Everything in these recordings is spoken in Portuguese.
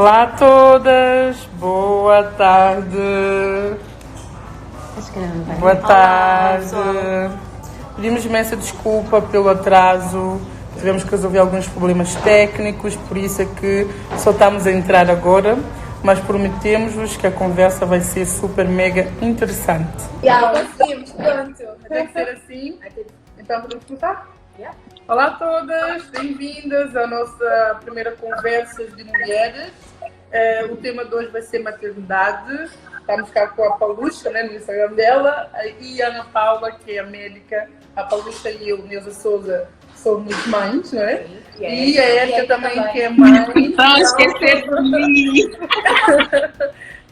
Olá a todas, boa tarde. Boa tarde. Pedimos imensa desculpa pelo atraso, tivemos que resolver alguns problemas técnicos, por isso é que só estamos a entrar agora, mas prometemos-vos que a conversa vai ser super mega interessante. Conseguimos, pronto. Tem que ser assim, então podemos começar? Olá a todas, bem-vindas à nossa primeira conversa de mulheres. O tema de hoje vai ser maternidade. Estamos cá com a Paulusha, né, no Instagram dela, e a Ana Paula, que é a médica. A Paulusha e eu, Neuza Souza, somos mães, não é? E a Érica também, que é mãe. Não esquecer de mim.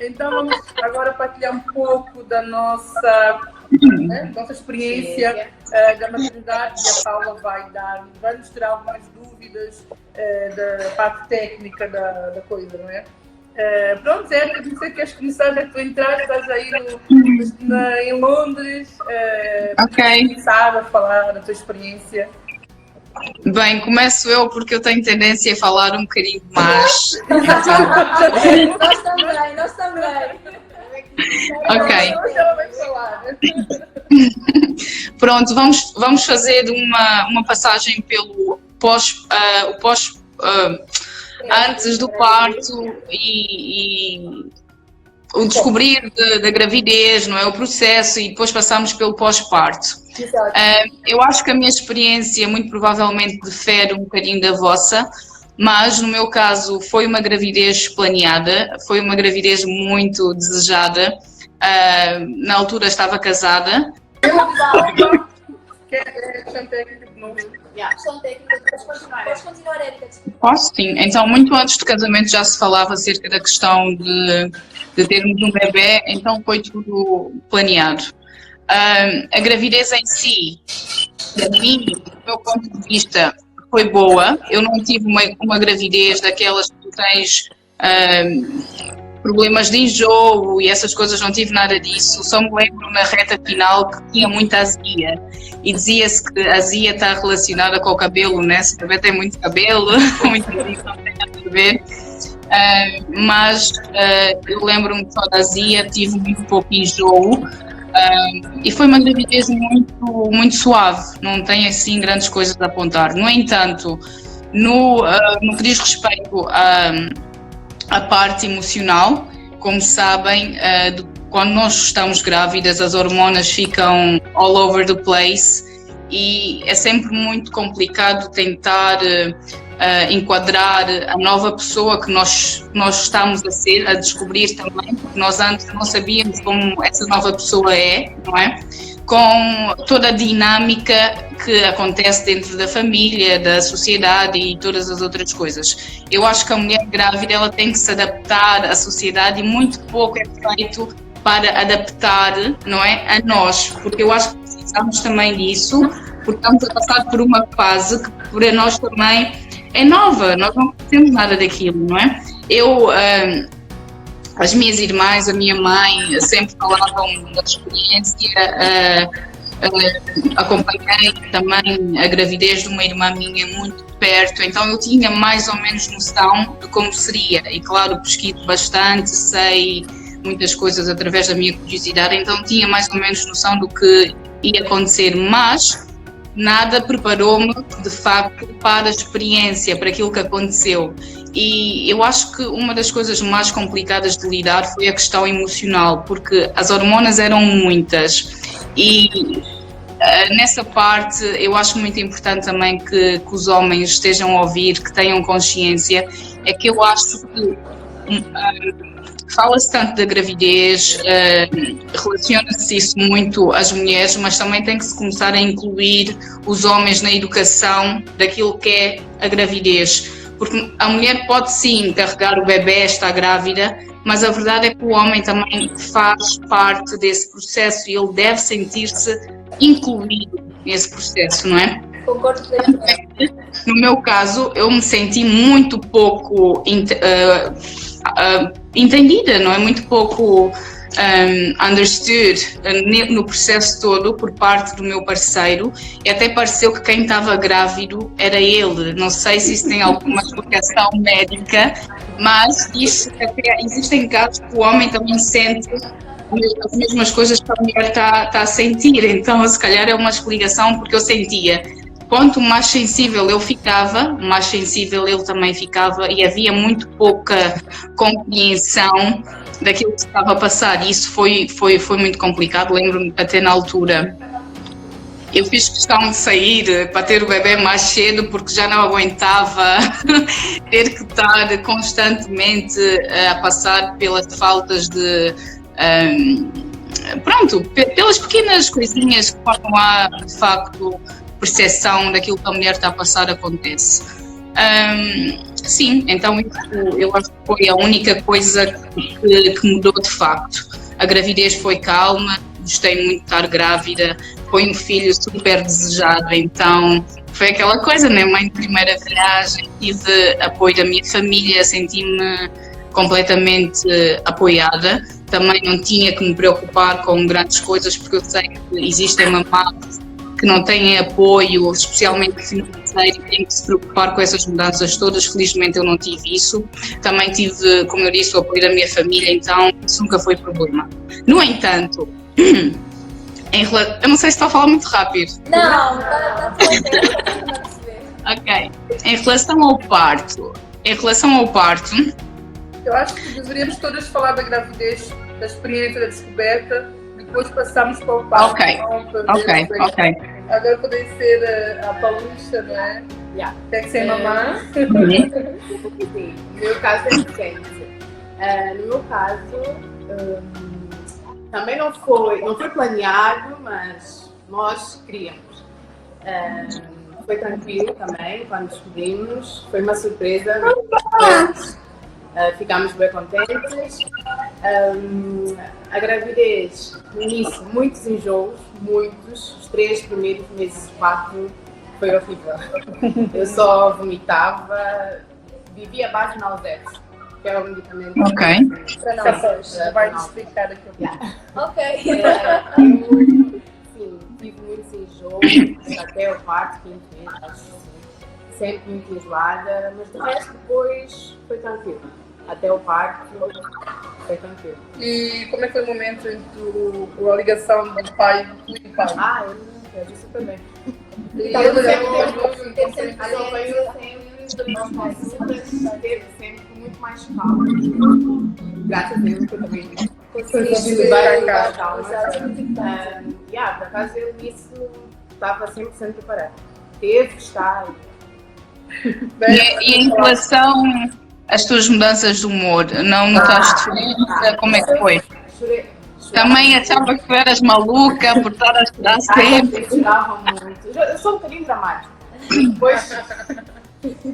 Então vamos agora partilhar um pouco da nossa experiência da maternidade, e a Paula vai nos tirar algumas dúvidas da parte técnica da coisa, não é? Pronto, Érica, não sei se queres começar, já que tu entraste, estás aí em Londres, começar a falar da tua experiência. Bem, começo eu porque eu tenho tendência a falar um bocadinho mais. Nós também. Ok. Hoje ela vai falar. Pronto, vamos fazer uma passagem pelo antes do parto e o descobrir da gravidez, não é? O processo, e depois passamos pelo pós-parto. Eu acho que a minha experiência muito provavelmente difere um bocadinho da vossa, mas no meu caso foi uma gravidez planeada, foi uma gravidez muito desejada. Na altura estava casada. Questão técnica de novo. Questão técnica, podes continuar, Érica. Posso, sim. Então, muito antes do casamento já se falava acerca da questão de termos um bebê, então foi tudo planeado. A gravidez em si, para mim, do meu ponto de vista, foi boa. Eu não tive uma gravidez daquelas que tu tens problemas de enjoo e essas coisas, não tive nada disso. Só me lembro na reta final que tinha muita azia. E dizia-se que a azia está relacionada com o cabelo, né? Se o bebê tem muito cabelo, muita azia não tem nada a ver. Mas eu lembro-me só da azia, tive muito pouco enjoo. E foi uma gravidez muito suave, não tem assim grandes coisas a apontar. No entanto, no que diz respeito à parte emocional, como sabem, quando nós estamos grávidas, as hormonas ficam all over the place e é sempre muito complicado tentar enquadrar a nova pessoa que nós estamos a descobrir também, porque nós antes não sabíamos como essa nova pessoa é, não é? Com toda a dinâmica que acontece dentro da família, da sociedade e todas as outras coisas. Eu acho que a mulher grávida ela tem que se adaptar à sociedade e muito pouco é feito para adaptar, não é, a nós, porque eu acho que precisamos também disso, porque estamos a passar por uma fase que para nós também é nova, nós não temos nada daquilo, não é? As minhas irmãs, a minha mãe sempre falavam da experiência, acompanhei também a gravidez de uma irmã minha muito perto, então eu tinha mais ou menos noção de como seria, e claro, pesquiso bastante, sei muitas coisas através da minha curiosidade, então tinha mais ou menos noção do que ia acontecer, mas nada preparou-me de facto para a experiência, para aquilo que aconteceu. E eu acho que uma das coisas mais complicadas de lidar foi a questão emocional, porque as hormonas eram muitas e nessa parte eu acho muito importante também que os homens estejam a ouvir, que tenham consciência, é que eu acho que fala-se tanto da gravidez, relaciona-se isso muito às mulheres, mas também tem que se começar a incluir os homens na educação daquilo que é a gravidez, porque a mulher pode sim carregar o bebê, estar grávida, mas a verdade é que o homem também faz parte desse processo e ele deve sentir-se incluído nesse processo, não é? Concordo plenamente. No meu caso, eu me senti muito pouco entendida, não é? Muito pouco understood no processo todo por parte do meu parceiro, e até pareceu que quem estava grávido era ele. Não sei se isso tem alguma explicação médica, Mas diz que até existem casos que o homem também sente as mesmas coisas que a mulher está a sentir, então se calhar é uma explicação, porque eu sentia. Quanto mais sensível eu ficava, mais sensível ele também ficava, e havia muito pouca compreensão daquilo que estava a passar, e isso foi muito complicado. Lembro-me até na altura, eu fiz questão de sair para ter o bebê mais cedo, porque já não aguentava ter que estar constantemente a passar pelas faltas de... pelas pequenas coisinhas que quando há, de facto, percepção daquilo que a mulher está a passar acontece. Sim, então eu acho que foi a única coisa que mudou de facto. A gravidez foi calma, gostei muito de estar grávida, foi um filho super desejado, então foi aquela coisa, né? Mãe de primeira viagem, tive apoio da minha família, senti-me completamente apoiada. Também não tinha que me preocupar com grandes coisas, porque eu sei que existem mamás que não têm apoio, especialmente financeiro, e têm que se preocupar com essas mudanças todas. Felizmente eu não tive isso. Também tive, como eu disse, o apoio da minha família, então isso nunca foi problema. No entanto, eu não sei se estou a falar muito rápido. Não, está a Ok. Em relação ao parto, Eu acho que deveríamos todas falar da gravidez, da experiência da descoberta, depois passamos para o parto. Ok. Agora podem ser a Paulucha, não é? Yeah. Tem que ser mamã. Sim, no meu caso é diferente. No meu caso, também não foi planeado, mas nós queríamos. Foi tranquilo também quando descobrimos, foi uma surpresa. Ficámos bem contentes. A gravidez, no início, muitos enjoos, os 3 primeiros meses, 4, foi horrível. Eu só vomitava, vivia a base de Nalzex, que é um medicamento. Ok. Já vai explicar aqui. Ok. Sim, tive muitos enjoos, até o quarto, quinto mês, acho que sempre muito enjoada, mas de resto depois foi tranquilo. Até o parto foi tranquilo. E como é que foi o momento entre a ligação do pai e do pai? Eu disse também. E Sempre muito mais calma. Graças a Deus que eu também consegui levar a calma. Por acaso eu nisso estava 100% preparada. Teve que estar. E em relação às tuas mudanças de humor, não notaste diferença? Como é que foi? Chorei. Também achava que tu eras maluca por estar a chorar sempre. Eu chorava muito. Eu sou um bocadinho dramática. Depois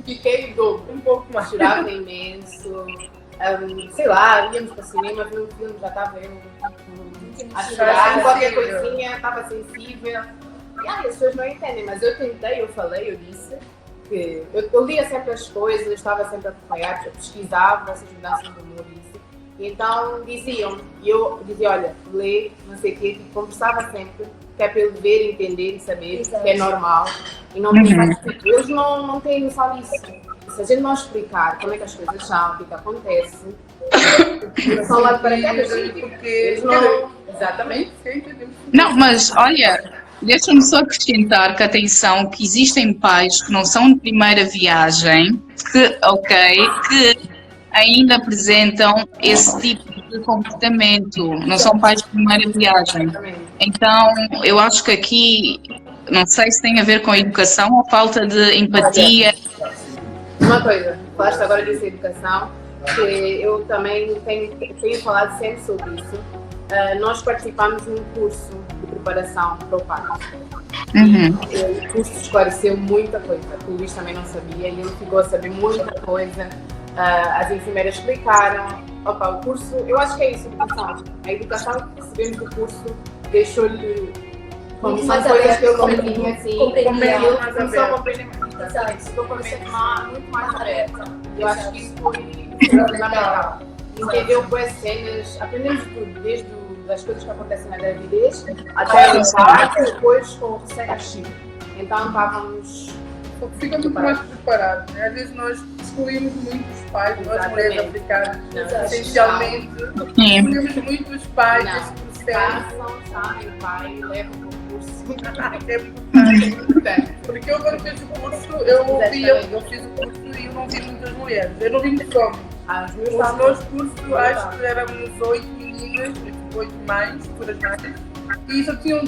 fiquei dobro. um pouco mais. Chorava imenso. Sei lá, íamos para o cinema, vi um filme, já estava eu a chorar, qualquer coisinha, estava sensível. E as pessoas não entendem, mas eu tentei, eu falei, eu disse que eu lia sempre as coisas, estava sempre a acompanhar, eu pesquisava essas mudanças do humor e isso. E então diziam, e eu dizia, olha, lê, não sei o quê, tipo, conversava sempre, que é para ele ver, entender e saber que é normal. E não eles não têm noção disso. Se a gente não explicar como é que as coisas são, o que acontece, só lá para cá, porque eles não... Exatamente. Não, mas olha, deixa-me só acrescentar que, atenção, que existem pais que não são de primeira viagem, que ainda apresentam esse tipo de comportamento, não são pais de primeira viagem. Então, eu acho que aqui, não sei se tem a ver com a educação ou falta de empatia. Uma coisa, falaste agora dessa educação, que eu também tenho falado sempre sobre isso. Nós participamos num curso de preparação para o parto. O curso esclareceu muita coisa, que o Luís também não sabia e ele ficou a saber muita coisa. As enfermeiras explicaram. O curso, eu acho que é isso, educação. A educação que recebemos do curso deixou-lhe como são coisas que eu compreendi assim, ele começou a compreender mais, ficou com a mente muito mais aberta. Eu acho que isso foi fundamental. Entendeu boas cenas, aprendemos tudo, desde as coisas que acontecem na gravidez até o parto, depois com o recém-nascido. Então porque fica muito mais preparado, né? Às vezes nós excluímos muito os pais, nós mulheres africanas, essencialmente, excluímos muito os pais desse processo. Sabe, o pai leva o curso. Porque eu quando fiz o curso, eu fiz o curso e eu não vi muitas mulheres, eu não vi muitos homens. Os meus cursos, acho que éramos 8 meninas, 8 mães, futuras mães, e só tinham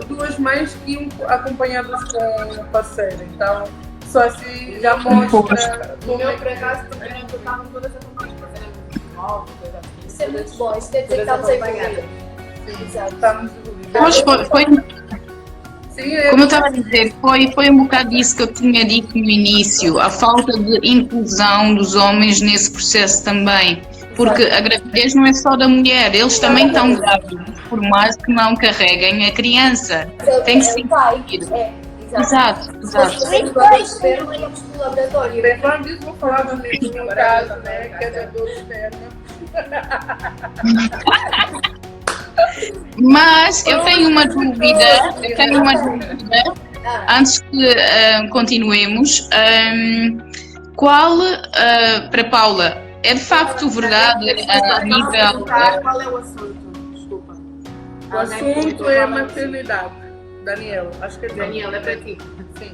duas mães que iam acompanhadas com um parceiro. Então, só assim já mostra. No meu, por acaso, também estavam todas acompanhadas, éramos 9, coisa assim. Isso é muito bom, isso quer dizer que estamos envolvidas. Exato. Estamos envolvidas. Como eu estava a dizer, foi um bocado disso que eu tinha dito no início, a falta de inclusão dos homens nesse processo também, porque a gravidez não é só da mulher, eles também estão grávidos, por mais que não carreguem a criança, tem que se incluir. Exato. Lembrando disso, vou falar do meu caso, né, que é da dor externa. Mas eu tenho uma dúvida, antes que continuemos, qual, para Paula, é de facto verdade a nível... Qual é o assunto? Desculpa. O assunto é a maternidade. Daniela, acho que é Daniela, é para ti. Sim.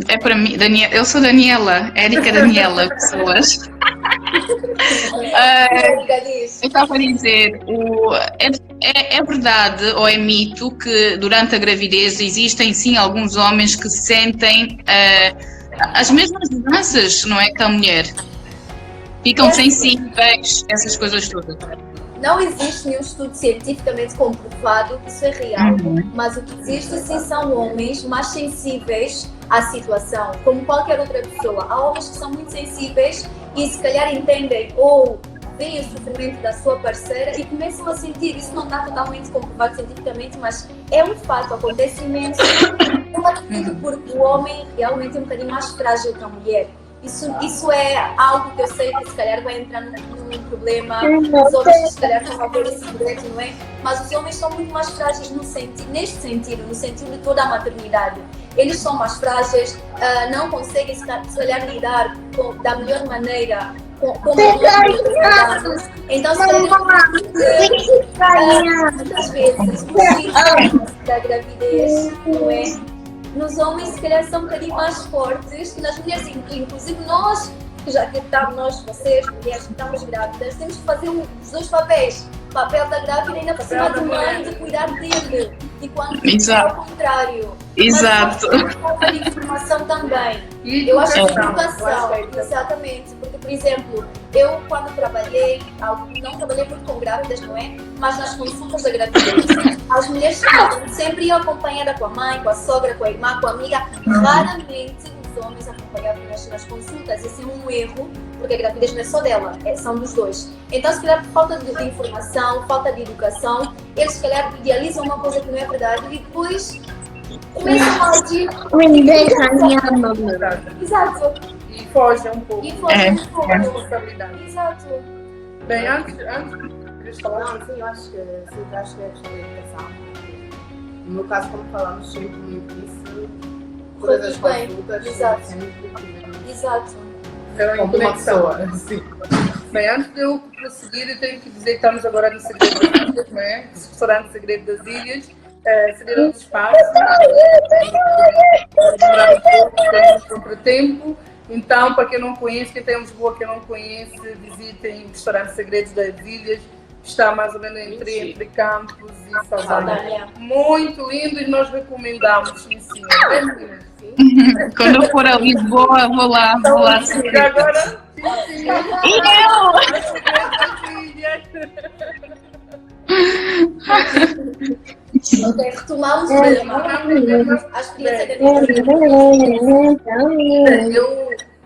É para mim, eu sou Daniela, Érica Daniela, pessoas. Eu estava a dizer, é verdade ou é mito que durante a gravidez existem sim alguns homens que sentem as mesmas doenças, não é, que a mulher? Ficam sensíveis, essas coisas todas. Não existe nenhum estudo cientificamente comprovado que isso é real, mas o que existe sim são homens mais sensíveis à situação, como qualquer outra pessoa. Há homens que são muito sensíveis e se calhar entendem ou veem o sofrimento da sua parceira e começam a sentir. Isso não está totalmente comprovado cientificamente, mas é um fato, acontece imenso. Porque o homem realmente é um bocadinho mais frágil que a mulher. Isso é algo que eu sei que se calhar vai entrar num problema, os homens se calhar estão a ver esse direito, não é? Mas os homens são muito mais frágeis neste sentido, no sentido de toda a maternidade. Eles são mais frágeis, não conseguem se calhar lidar da melhor maneira com então se calhar muitas vezes os sintomas da gravidez, não é? Nos homens, se calhar, são um bocadinho mais fortes que nas mulheres, inclusive nós, já que estamos, vocês, mulheres que estamos grávidas, temos que fazer os dois papéis. O papel da grávida e ainda por cima de mãe, de cuidar dele. E quando é ao contrário. Exato. Mas falta de informação também. Eu acho que educação, exatamente. Porque, por exemplo, eu quando trabalhei, não trabalhei muito com grávidas, não é? Mas nas consultas da gravidez, as mulheres sempre iam acompanhada com a mãe, com a sogra, com a irmã, com a amiga. Raramente os homens acompanhavam nas consultas. Esse é um erro, porque a gravidez não é só dela, são dos dois. Então, se calhar, por falta de informação, falta de educação, eles, se calhar, idealizam uma coisa que não é verdade e depois começam a agir. Exato. E fogem um pouco. Da responsabilidade. Exato. Bem, antes querias falar? Não, sim, eu acho que é a questão da educação. No meu caso, como falamos sempre muito disso, todas as consultas, Exato. Como uma pessoa. Sim. Bem, antes de eu prosseguir, eu tenho que dizer que estamos agora no Segredo das Ilhas, não é? Restaurante Segredo das Ilhas. Cederam espaço, demorar um pouco, temos um contratempo. Então, para quem não conhece, quem tem em Lisboa, quem não conhece, visitem o Restaurante Segredos das Ilhas. Está mais ou menos entre Campos e Saldanha. Muito lindo e nós recomendamos, sim. Quando eu for a Lisboa, vou lá. E agora, sim. E Ok, retomamos o tema. A experiência da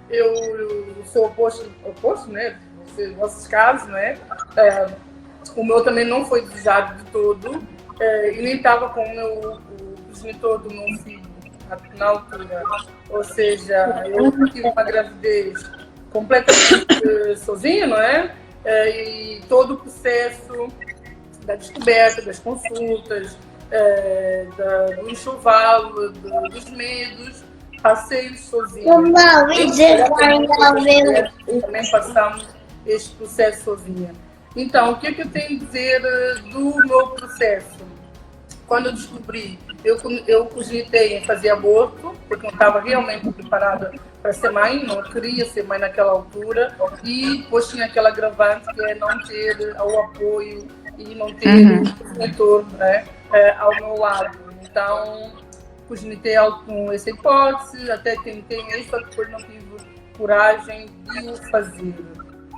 Eu sou oposto, né? Nos vossos casos, né? O meu também não foi desejado de todo. E nem estava com o progenitor do meu filho na altura. Ou seja, eu tive uma gravidez completamente sozinha, não é? E todo o processo da descoberta, das consultas, do enxoval, dos medos, passeios sozinhos. Também passamos este processo sozinha. Então, o que é que eu tenho a dizer do meu processo? Quando eu descobri, eu cogitei em fazer aborto, porque não estava realmente preparada para ser mãe, não queria ser mãe naquela altura, e depois tinha aquela agravante que é não ter o apoio e não ter o mentor, né, ao meu lado. Então, cogitei com essa hipótese, até tentei isso, só que depois não tive coragem de o fazer.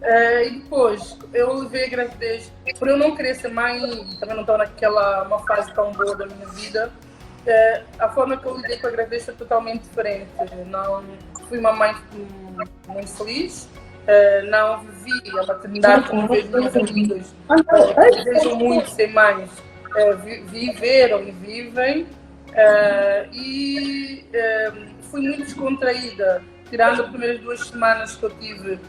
E depois, eu levei a gravidez, por eu não querer ser mãe, e também não estou naquela uma fase tão boa da minha vida, a forma que eu lidei com a gravidez foi totalmente diferente. Não fui uma mãe muito feliz, não vivi a maternidade como vejo minhas amigas, que desejam muito ser mães, viveram e vivem, e fui muito descontraída, tirando as primeiras 2 semanas que eu tive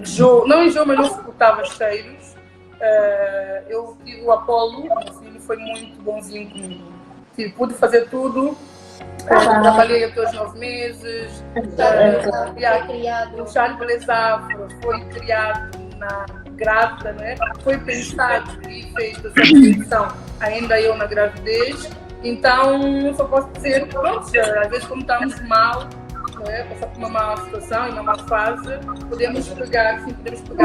enjoo, mas não suportava cheiros. Eu tive o Apolo, meu filho foi muito bonzinho comigo. Pude fazer tudo. Trabalhei até os 9 meses. O Charles Belezafro foi criado na grávida, né? Foi pensado e feito essa posição ainda eu na gravidez. Então, só posso dizer, pronto, às vezes como estamos mal, passar por uma má situação e uma má fase, podemos pegar coisas não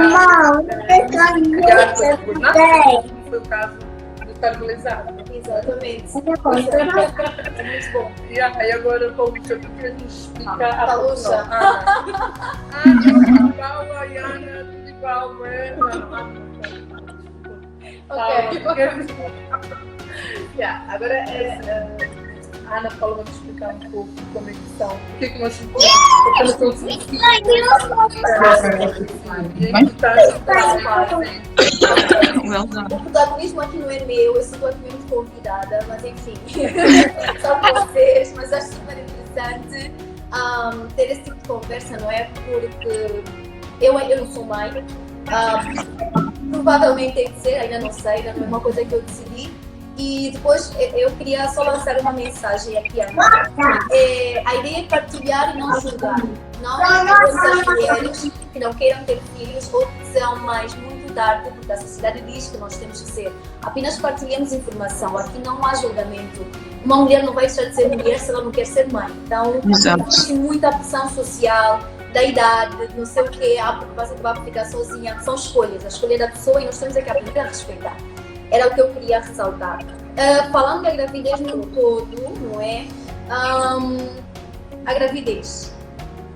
foi o caso do estabilizado. Exatamente. É muito bom. E aí agora, Paulucha, tu queres nos explicar a Paulucha. Tudo igual, a Iana, tudo igual, não é? Agora a Ana Paula vai me explicar um pouco como é que são. O que é que nós estamos O protagonismo aqui não é meu, eu sou totalmente convidada, mas enfim, só vocês, mas acho super interessante ter esse tipo de conversa, não é? Porque eu não sou mãe, provavelmente tem que ser, ainda não sei, ainda não é uma coisa que eu decidi. E depois eu queria só lançar uma mensagem aqui, Ana. A ideia é partilhar e não julgar. Não as mulheres que não queiram ter filhos ou que são mais muito tarde, porque a sociedade diz que nós temos que ser. Apenas partilhamos informação, aqui não há julgamento. Uma mulher não vai deixar de ser mulher se ela não quer ser mãe. Então, existe muita pressão social, da idade, não sei o quê, você vai ficar sozinha. São escolhas, a escolha da pessoa e nós temos que aprender a respeitar. Era o que eu queria ressaltar. Falando da gravidez no todo, não é? A gravidez.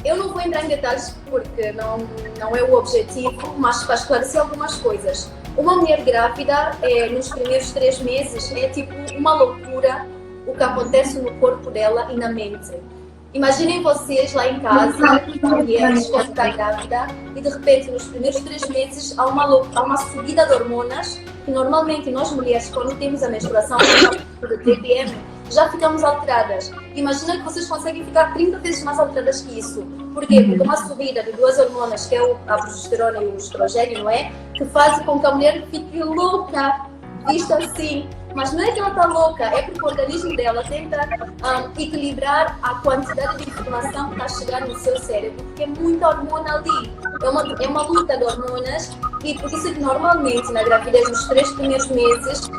Eu não vou entrar em detalhes porque não é o objetivo, mas para esclarecer algumas coisas. Uma mulher grávida, nos primeiros 3 meses, é tipo uma loucura o que acontece no corpo dela e na mente. Imaginem vocês lá em casa, mulheres quando está grávida, e de repente nos primeiros 3 meses há uma subida de hormonas, que normalmente nós mulheres, quando temos a menstruação, de TPM, já ficamos alteradas. Imagina que vocês conseguem ficar 30 vezes mais alteradas que isso. Por quê? Porque uma subida de 2 hormonas, que é a progesterona e o estrogênio, não é? Que faz com que a mulher fique louca, visto assim. Mas não é que ela está louca, é porque o organismo dela tenta equilibrar a quantidade de informação que está a chegar no seu cérebro, porque é muita hormona ali. É uma luta de hormonas, e por isso é que normalmente na gravidez, nos 3 primeiros meses,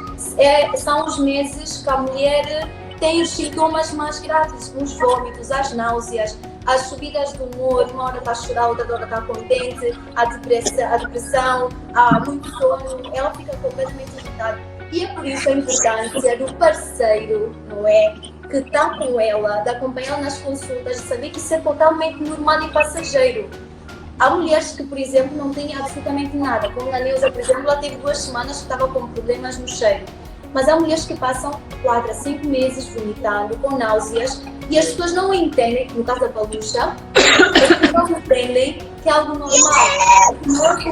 são os meses que a mulher tem os sintomas mais graves, os vômitos, as náuseas, as subidas do humor, uma hora está a chorar, outra hora está contente, a depressão, há muito sono, ela fica completamente irritada. E é por isso a importância do parceiro, não é? Que está com ela, de acompanhá-la nas consultas, de saber que isso é totalmente normal e passageiro. Há mulheres que, por exemplo, não têm absolutamente nada. Como a Neuza, por exemplo, ela teve 2 semanas que estava com problemas no cheiro. Mas há mulheres que passam 4 a 5 meses vomitando, com náuseas, e as pessoas não entendem, no caso da Paulucha, as pessoas não entendem que é algo normal. Nós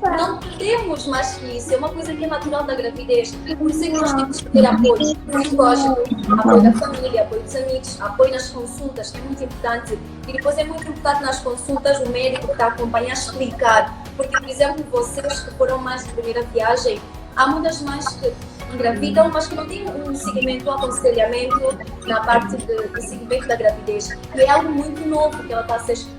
não temos mais que isso, é uma coisa que é natural da gravidez. Por isso é que nós temos que ter apoio psicológico, apoio da família, apoio dos amigos, apoio nas consultas, que é muito importante. E depois é muito importante nas consultas o médico que está a acompanhar explicar. Porque, por exemplo, vocês que foram mais de primeira viagem, há muitas mães que engravidam, mas que não têm um seguimento, um aconselhamento na parte de seguimento da gravidez. E é algo muito novo que ela está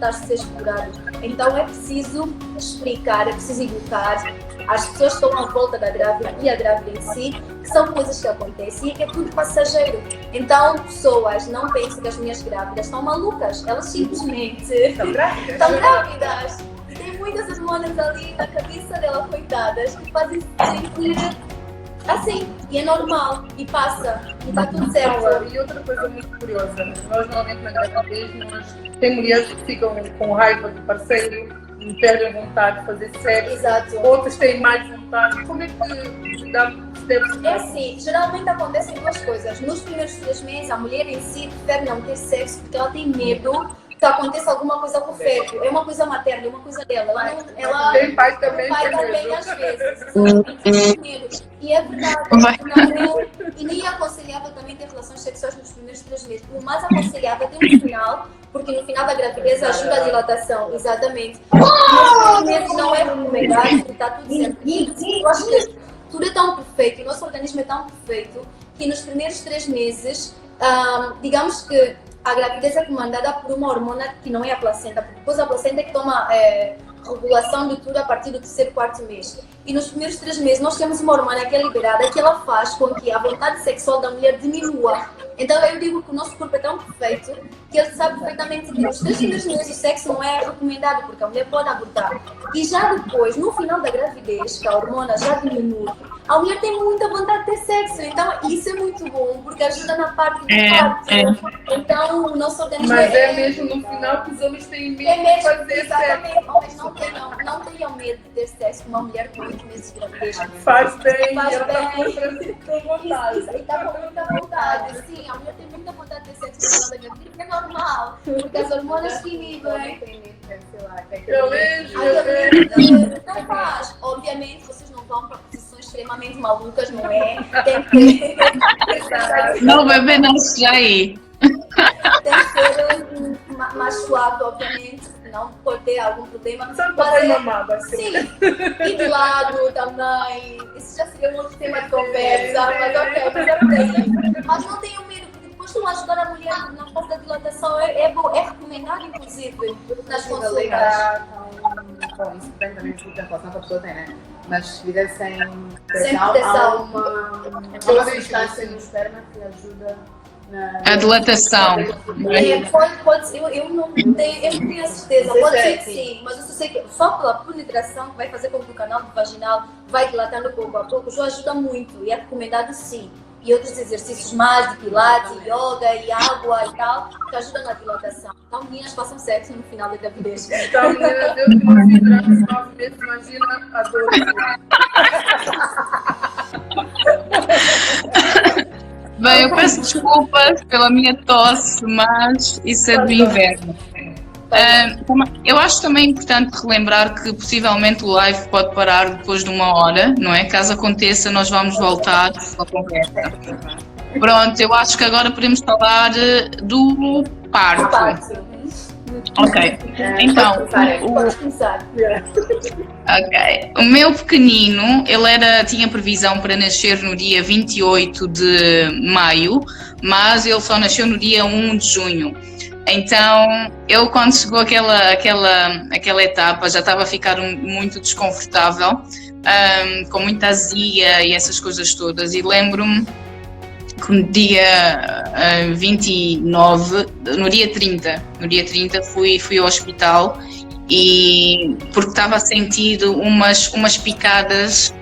a ser explorado. Então é preciso explicar, é preciso educar as pessoas que estão à volta da grávida e a grávida em si, que são coisas que acontecem e que é tudo passageiro. Então, pessoas, não pensem que as minhas grávidas estão malucas, elas simplesmente estão grávidas. E tem muitas hormonas ali na cabeça dela, coitadas, que fazem sentir assim, e é normal, e passa, e está tudo certo. E outra coisa muito curiosa, nós normalmente na gravidez, tem mulheres que ficam com raiva do parceiro, perdem vontade de fazer sexo. Exato. Outras têm mais vontade. Como é que deve-se? É assim, geralmente acontecem duas coisas. Nos primeiros 3 meses, a mulher em si prefere não ter sexo porque ela tem medo que aconteça alguma coisa com o feto. É uma coisa materna, é uma coisa dela. Tem pai também. Pai também, às vezes. Medo. E é verdade. Não é, e nem é aconselhável também ter relações sexuais nos primeiros 3 meses. O mais aconselhável é no final, porque no final da gravidez ajuda a dilatação. Exatamente. Nos 3 meses não é recomendado, porque está tudo certo. E eu acho que tudo é tão perfeito, o nosso organismo é tão perfeito, que nos primeiros 3 meses, digamos que a gravidez é comandada por uma hormona que não é a placenta, porque depois a placenta é que toma regulação de tudo a partir do 3º, 4º mês. E nos primeiros 3 meses nós temos uma hormona que é liberada, que ela faz com que a vontade sexual da mulher diminua. Então eu digo que o nosso corpo é tão perfeito que ele sabe perfeitamente que nos 3 primeiros meses o sexo não é recomendado, porque a mulher pode abortar. E já depois, no final da gravidez, que a hormona já diminui, a mulher tem muita vontade de ter sexo. Então isso é muito bom, porque ajuda na parte do parto. Então o nosso organismo Mas é mesmo no final que os homens têm medo de fazer exatamente. sexo. Homens não tenham medo de ter sexo com uma mulher com 8 meses de gravidez. Faz bem, Faz ela está bem. com vontade. E está com muita vontade. Sim, a mulher tem muita vontade de ter sexo com a gravidez, porque é normal. Porque as hormonas que inibem. Não faz. Obviamente, vocês não vão para posições extremamente malucas, não é? Tem que Não, bebê, não se aí. tem que ser mais suave, obviamente, não pode ter algum problema. Só para ter mamada, assim. Sim, e de lado também. Isso já seria um outro tema de conversa, mas ok, mas não tenham medo, porque depois vão ajudar a mulher na fase da dilatação. É recomendado, inclusive, nas consultas. Bom, isso depende também de relação que a pessoa tem, né? Mas se viver sem Sem proteção, proteção. há uma substância no esperma que ajuda A dilatação. Pode ser, eu não tenho a certeza, pode ser que sim, mas eu sei que só pela penetração que vai fazer com que o canal vaginal vai dilatando pouco a pouco, já ajuda muito e é recomendado sim. E outros exercícios mais de pilates, yoga e água e tal, que ajudam na dilatação. Então, meninas, façam sexo no final da gravidez. Então, menina, Deus que não se durante os 9 meses, imagina a dor. Bem, eu peço desculpas pela minha tosse, mas isso é do inverno. Eu acho também importante relembrar que possivelmente o live pode parar depois de 1 hora, não é? Caso aconteça, nós vamos voltar com a conversa. Pronto, eu acho que agora podemos falar do parto. Ok, então, Pode começar. o meu pequenino, ele tinha previsão para nascer no dia 28 de maio, mas ele só nasceu no dia 1 de junho. Então, eu quando chegou aquela etapa já estava a ficar muito desconfortável, com muita azia e essas coisas todas, e lembro-me que no dia 29, no dia 30 fui ao hospital e porque estava a sentir umas picadas,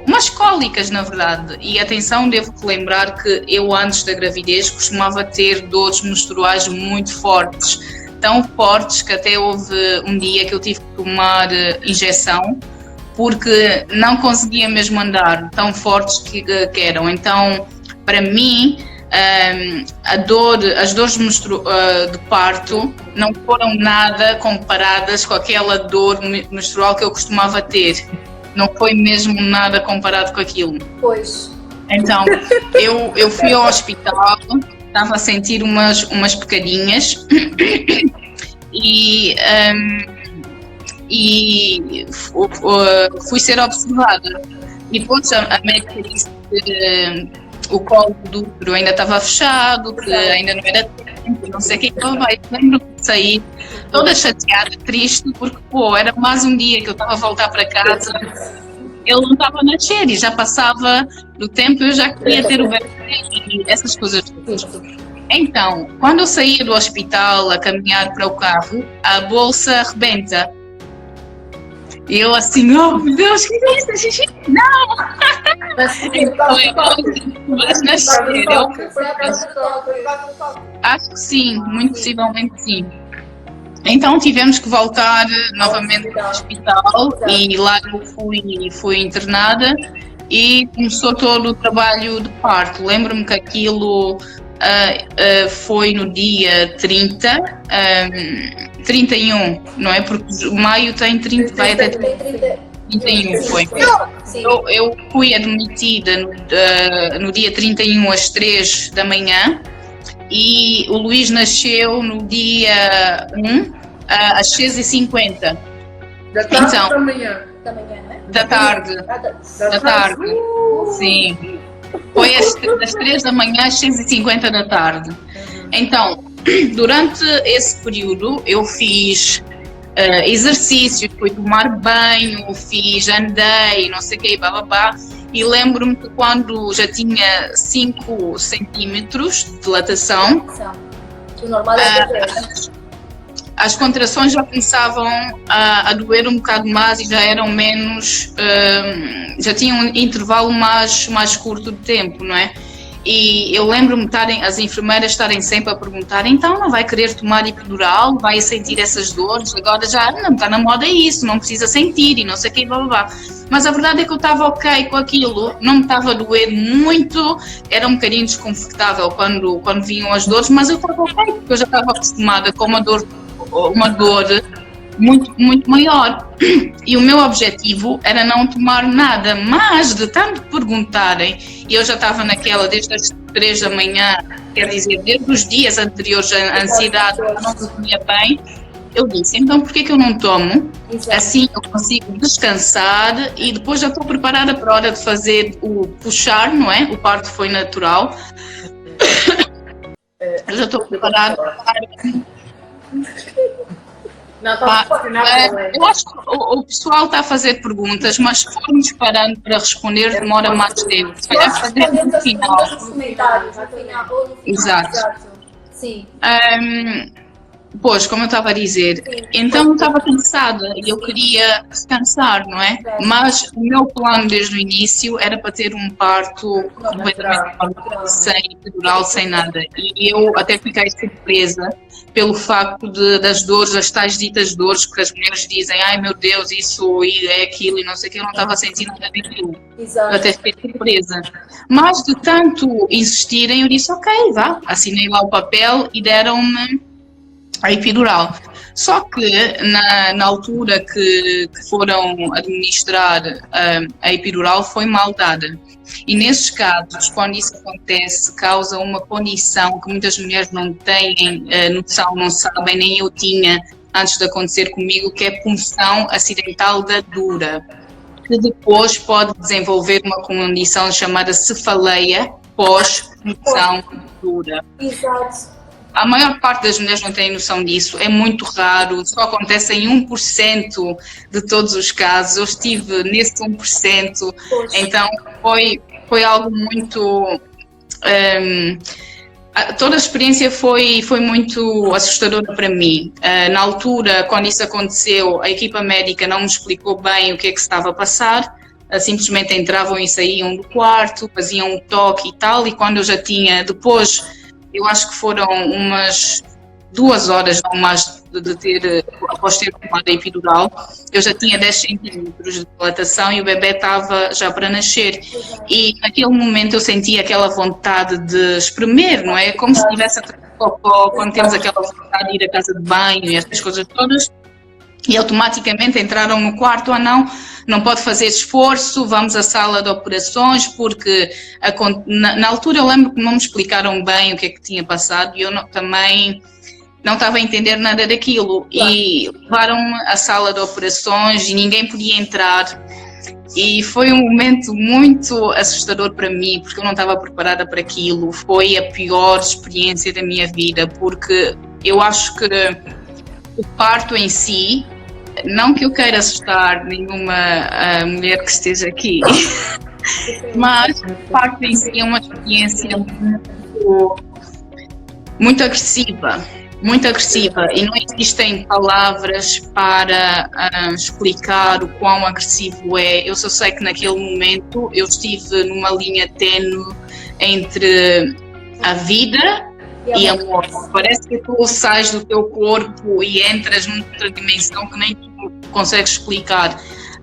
umas cólicas na verdade, e atenção, devo lembrar que eu antes da gravidez costumava ter dores menstruais muito fortes, tão fortes que até houve um dia que eu tive que tomar injeção porque não conseguia mesmo andar, tão fortes que eram. Então, para mim, as dores de parto não foram nada comparadas com aquela dor menstrual que eu costumava ter. Não foi mesmo nada comparado com aquilo. Pois. Então, eu fui ao hospital, estava a sentir umas picadinhas e fui ser observada. E depois a médica disse que o colo do útero ainda estava fechado, que ainda não era tempo, não sei o que. Lembro de sair toda chateada, triste, porque, era mais um dia que eu estava a voltar para casa. Ele não estava a nascer e já passava do tempo, eu já queria ter o bebê e essas coisas todas. Então, quando eu saía do hospital a caminhar para o carro, a bolsa arrebenta. E eu assim, oh meu Deus, que é isso, xixi? Não! Então, vais nascer. Acho que sim, muito possivelmente sim. Então tivemos que voltar novamente ao hospital e lá eu fui internada e começou todo o trabalho de parto. Lembro-me que aquilo foi no dia 31, não é? Porque maio tem 30, vai até 31, foi. Eu fui admitida no dia 31 às 3 da manhã. E o Luís nasceu no dia 1 às 6h50. Da tarde ou da manhã? Da tarde. Da tarde. Sim. Foi das 3 da manhã às 6h50 da tarde. Então, durante esse período, eu fiz exercícios, fui tomar banho, andei, não sei o que, bababá. E lembro-me que quando já tinha 5 centímetros de dilatação, o normal é as contrações já começavam a doer um bocado mais e já eram menos, já tinham um intervalo mais curto de tempo, não é? E eu lembro-me as enfermeiras estarem sempre a perguntar, então não vai querer tomar epidural, vai sentir essas dores, agora já não está na moda isso, não precisa sentir e não sei o que, blá blá blá. Mas a verdade é que eu estava ok com aquilo, não me estava a doer muito, era um bocadinho desconfortável quando vinham as dores, mas eu estava ok, porque eu já estava acostumada com uma dor muito, muito maior. E o meu objetivo era não tomar nada, mas de tanto perguntarem, e eu já estava naquela desde as 3 da manhã, quer dizer, desde os dias anteriores à ansiedade, eu não dormia bem, eu disse, então por que eu não tomo? Exato. Assim eu consigo descansar e depois já estou preparada para a hora de fazer o puxar, não é? O parto foi natural. Eu já estou preparada para... Não, eu acho que o pessoal está a fazer perguntas, mas se formos parando para responder, demora mais tempo. Se calhar fazer no final. Exato. Sim. Pois, como eu estava a dizer, então eu estava cansada e eu queria descansar, não é? Mas o meu plano desde o início era para ter um parto completamente sem epidural, sem nada. E eu até fiquei surpresa pelo facto das dores, as tais ditas dores que as mulheres dizem, ai meu Deus, isso é aquilo e não sei o que, eu não estava a sentir nada daquilo. Eu até fiquei surpresa. Mas de tanto insistirem, eu disse, ok, vá, assinei lá o papel e deram-me a epidural. Só que na altura que foram administrar a epidural foi mal dada. E nesses casos, quando isso acontece, causa uma condição que muitas mulheres não têm noção, não sabem, nem eu tinha antes de acontecer comigo, que é punção acidental da dura, que depois pode desenvolver uma condição chamada cefaleia pós-punção dura. Exato. A maior parte das mulheres não tem noção disso, é muito raro, só acontece em 1% de todos os casos. Eu estive nesse 1%, então foi algo muito... toda a experiência foi muito assustadora para mim. Na altura, quando isso aconteceu, a equipa médica não me explicou bem o que é que se estava a passar, simplesmente entravam e saíam do quarto, faziam um toque e tal, e quando eu já tinha depois... Eu acho que foram umas 2 horas, não mais, após ter tomado a epidural, eu já tinha 10 centímetros de dilatação e o bebê estava já para nascer. E naquele momento eu sentia aquela vontade de espremer, não é? Como se tivesse a fazer cocó, quando temos aquela vontade de ir à casa de banho e essas coisas todas. E automaticamente entraram no quarto, não pode fazer esforço, vamos à sala de operações, porque na altura eu lembro que não me explicaram bem o que é que tinha passado e eu também não estava a entender nada daquilo. E levaram-me à sala de operações e ninguém podia entrar. E foi um momento muito assustador para mim, porque eu não estava preparada para aquilo. Foi a pior experiência da minha vida, porque eu acho que o parto em si, não que eu queira assustar nenhuma mulher que esteja aqui, mas o parto em si é uma experiência muito agressiva. Muito agressiva, e não existem palavras para explicar o quão agressivo é. Eu só sei que naquele momento eu estive numa linha tênue entre a vida e a morte. Parece que tu sais do teu corpo e entras noutra dimensão que nem tu consegues explicar.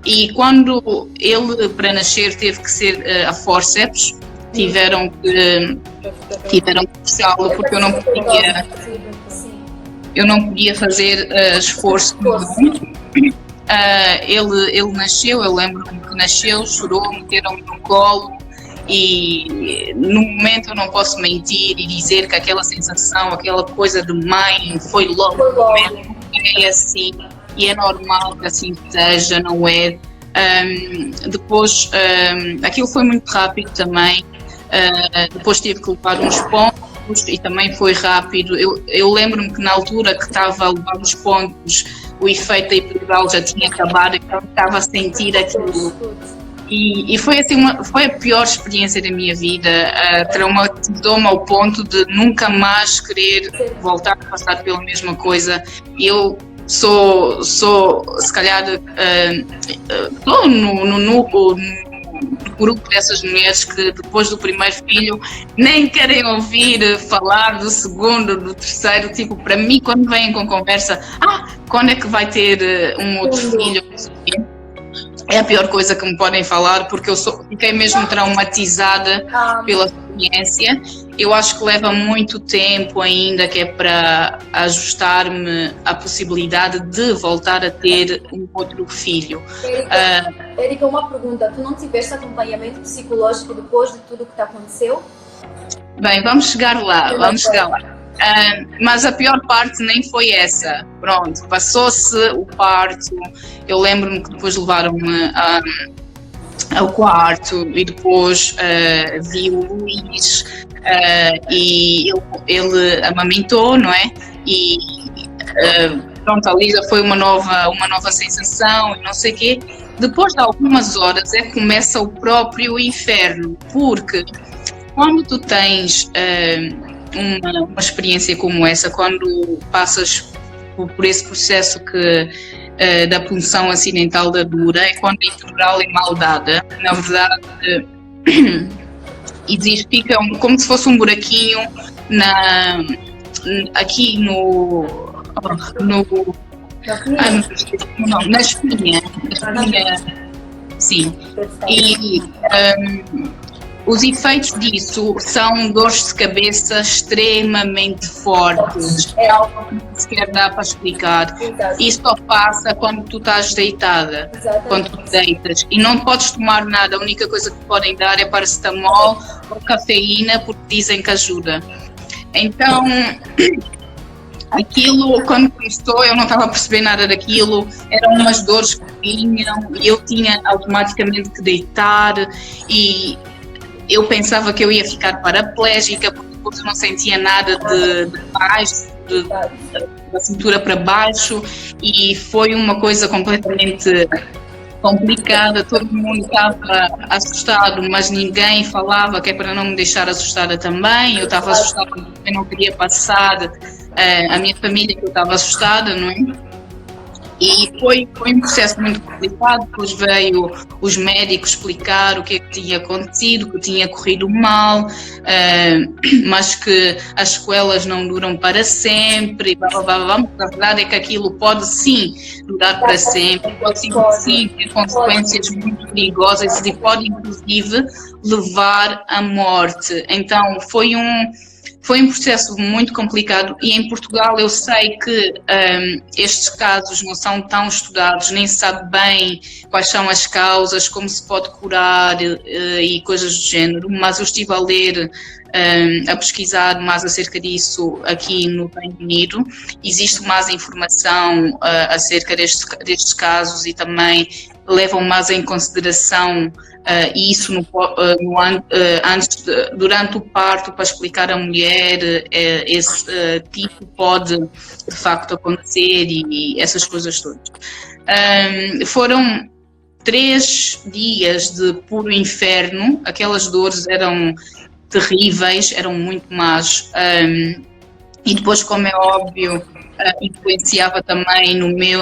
E quando ele, para nascer, teve que ser a forceps, tiveram que puxá-lo porque eu não podia fazer esforço nenhum. Ele nasceu, eu lembro-me que nasceu, chorou, meteram-me no colo e no momento eu não posso mentir e dizer que aquela sensação, aquela coisa de mãe foi logo momento, é assim e é normal que assim seja, não é? Depois aquilo foi muito rápido também, depois tive que levar uns pontos e também foi rápido. Eu lembro-me que na altura que estava a levar os pontos, o efeito epidural já tinha acabado, então estava a sentir aquilo. E foi assim, foi a pior experiência da minha vida. Traumatizou-me ao ponto de nunca mais querer voltar a passar pela mesma coisa. Eu sou se calhar, estou no grupo dessas mulheres que depois do primeiro filho nem querem ouvir falar do segundo, do terceiro. Tipo, para mim, quando vêm com conversa, quando é que vai ter um outro filho? É a pior coisa que me podem falar, porque eu fiquei mesmo traumatizada pela experiência. Eu acho que leva muito tempo ainda, que é para ajustar-me à possibilidade de voltar a ter um outro filho. Érica, uma pergunta. Tu não tiveste acompanhamento psicológico depois de tudo o que te aconteceu? Bem, vamos chegar lá. Mas a pior parte nem foi essa. Pronto, passou-se o parto. Eu lembro-me que depois levaram-me ao quarto e depois vi o Luís e ele amamentou, não é? E pronto, ali já foi uma nova sensação e não sei o quê. Depois de algumas horas é que começa o próprio inferno, porque quando tu tens uma experiência como essa, quando passas por esse processo da punção acidental da dura, é quando a epidural é mal dada, na verdade fica como se fosse um buraquinho aqui na espinha, sim, e os efeitos disso são dores de cabeça extremamente fortes. É algo que não sequer dá para explicar. Isso só passa quando tu estás deitada, quando tu deitas. E não podes tomar nada, a única coisa que podem dar é paracetamol ou cafeína, porque dizem que ajuda. Então, aquilo, quando começou, eu não estava a perceber nada daquilo, eram umas dores que vinham e eu tinha automaticamente que deitar e eu pensava que eu ia ficar paraplégica, porque depois eu não sentia nada de baixo, da cintura para baixo, e foi uma coisa completamente complicada. Todo mundo estava assustado, mas ninguém falava, que é para não me deixar assustada também. Eu estava assustada porque eu não queria passar a minha família, que eu estava assustada, não é? E foi um processo muito complicado. Depois veio os médicos explicar o que é que tinha acontecido, que tinha corrido mal, mas que as sequelas não duram para sempre, a verdade é que aquilo pode sim durar para sempre, pode sim ter consequências muito perigosas e pode inclusive levar à morte. Então foi um processo muito complicado e em Portugal eu sei que estes casos não são tão estudados, nem se sabe bem quais são as causas, como se pode curar e coisas do género, mas eu estive a ler a pesquisar mais acerca disso aqui no Reino Unido. Existe mais informação acerca destes casos e também levam mais em consideração isso durante o parto, para explicar à mulher esse tipo pode de facto acontecer e essas coisas todas. Foram 3 dias de puro inferno, aquelas dores eram terríveis, eram muito más, e depois, como é óbvio, influenciava também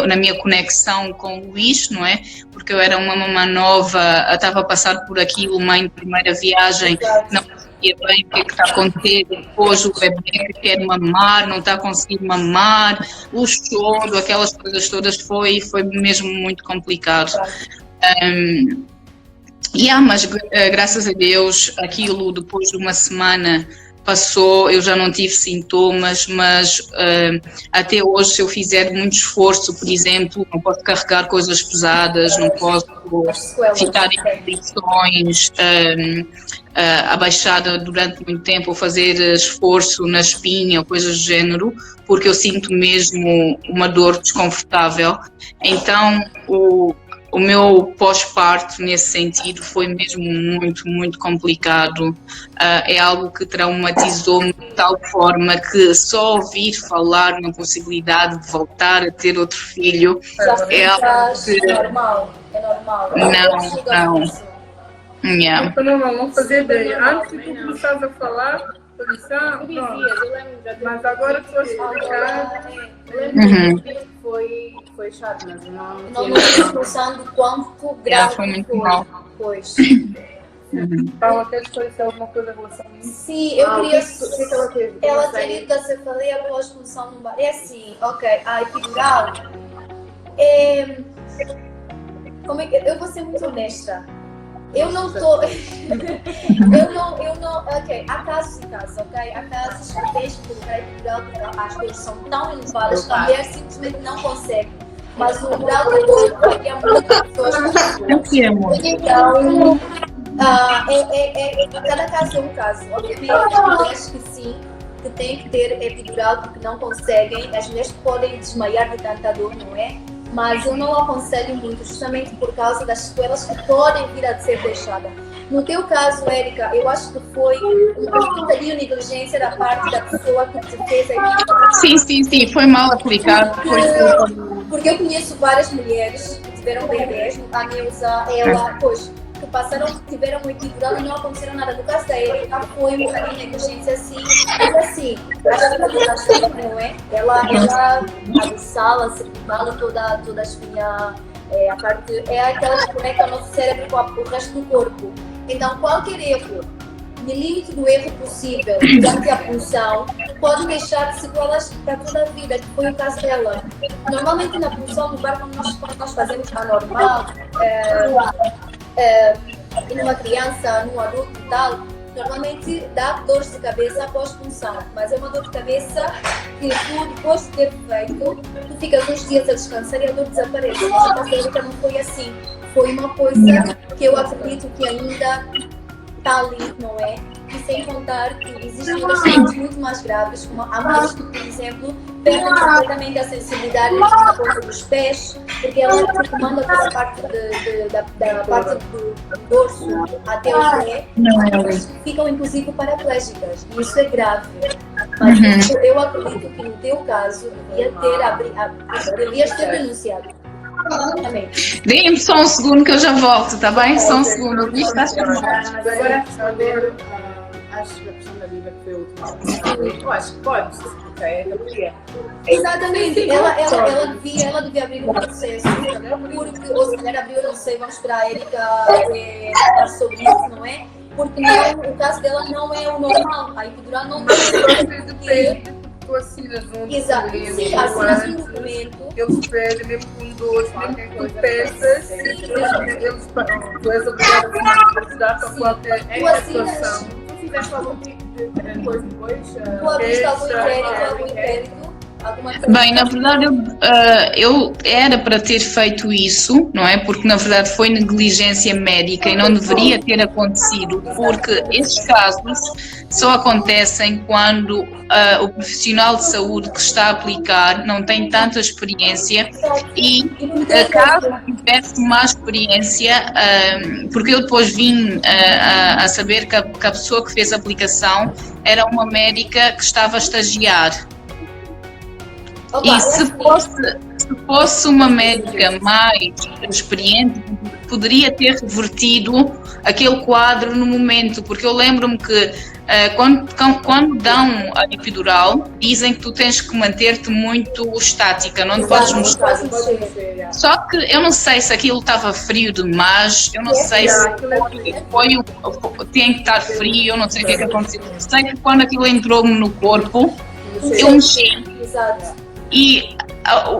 na minha conexão com o Luís, não é? Porque eu era uma mamã nova, estava a passar por aquilo, mãe de primeira viagem, não sabia bem o que é que está a acontecer, depois o bebê que quer mamar, não está a conseguir mamar, o choro, aquelas coisas todas, foi mesmo muito complicado. Mas graças a Deus, aquilo depois de uma semana passou, eu já não tive sintomas, mas até hoje, se eu fizer muito esforço, por exemplo, não posso carregar coisas pesadas, não posso ficar em posições abaixada durante muito tempo, ou fazer esforço na espinha ou coisas do género, porque eu sinto mesmo uma dor desconfortável. Então, o meu pós-parto, nesse sentido, foi mesmo muito, muito complicado. É algo que traumatizou-me de tal forma que só ouvir falar na possibilidade de voltar a ter outro filho é algo que... É normal. Não. Yeah. Eu não fazia ideia. Antes de tu começares a falar, eu disse, mas agora que foste explicar... Foi chato, mas não estou pensando quanto grave foi muito mal. Pois. Paula, quer esclarecer alguma coisa em relação a isso? Sim, eu queria... Ela teria da cefaleia pela expulsão no bar. É assim, ok, a epidural como é que... Eu vou ser muito honesta. Eu não estou... Ok, há casos e casos, ok? Há casos que tens que colocar a epidural porque as dores são tão elevadas que a mulher simplesmente não consegue. Mas o grau de dor é que há muitas pessoas que então, cada caso é um caso. Obviamente, as mulheres que sim, que têm que ter epidural porque não conseguem, as mulheres podem desmaiar de tanta dor, não é? Mas eu não aconselho muito, justamente por causa das sequelas que podem vir a ser deixadas. No teu caso, Érica, eu acho que foi uma brincadeira de negligência da parte da pessoa que te fez a epidural. Sim, foi mal aplicado. Porque eu conheço várias mulheres que tiveram bebês, a Neuza, ela, pois, que tiveram uma epidural e não aconteceram nada. No caso da Érica, foi um bocadinho de negligência assim, mas assim, acho que não é? Ela a sala, a cervical, toda a espinha, a parte, é aquela que conecta o nosso cérebro com o resto do corpo. Então, qualquer erro, milímetro do erro possível durante a punção, pode deixar sequelas para toda a vida, que foi o caso dela. Normalmente na punção do bar, quando nós fazemos a normal, numa criança, num adulto e tal, normalmente dá dores de cabeça após punção, mas é uma dor de cabeça que tu, depois de ter feito, tu ficas uns dias a descansar e a dor desaparece. Mas a cabeça não foi assim. Foi uma coisa que eu acredito que ainda está ali, não é? E sem contar que existem outras coisas muito mais graves, como há mulheres que, por exemplo, perdem completamente a sensibilidade na ponta dos pés, porque ela comanda toda a parte da parte do dorso até o pé, mas ficam inclusive paraplégicas, e isso é grave. Mas eu acredito que no teu caso devias ter denunciado. Dê-me só um segundo que eu já volto, tá bem? Só um segundo. Isto está chamado. Agora, acho que a questão da Bíblia que foi a última. Eu acho que pode, ok? Exatamente. Ela devia abrir um processo, porque, ou se calhar abriu, não sei, vamos esperar a Érica falar sobre isso, não é? Porque o caso dela não é o normal. A epidural não depende. Tu assinas um documento, sim, assinas um documento. Eles pedem, mesmo com dores, mesmo que tu peças, tu és obrigado a assinar para qualquer situação. Tu fizeste algum tipo de coisa depois? Tu abriste algum inquérito, Bem, na verdade eu era para ter feito isso, não é? Porque na verdade foi negligência médica e não deveria ter acontecido, porque esses casos só acontecem quando o profissional de saúde que está a aplicar não tem tanta experiência e caso tivesse mais experiência, porque eu depois vim a saber que a pessoa que fez a aplicação era uma médica que estava a estagiar. E se fosse uma médica mais experiente, poderia ter revertido aquele quadro no momento, porque eu lembro-me que quando dão a epidural, dizem que tu tens que manter-te muito estática, não te podes mostrar. Só que eu não sei se aquilo estava frio demais, eu não sei se tinha que estar frio, eu não sei o que é que aconteceu. Sei que quando aquilo entrou-me no corpo, eu mexi. E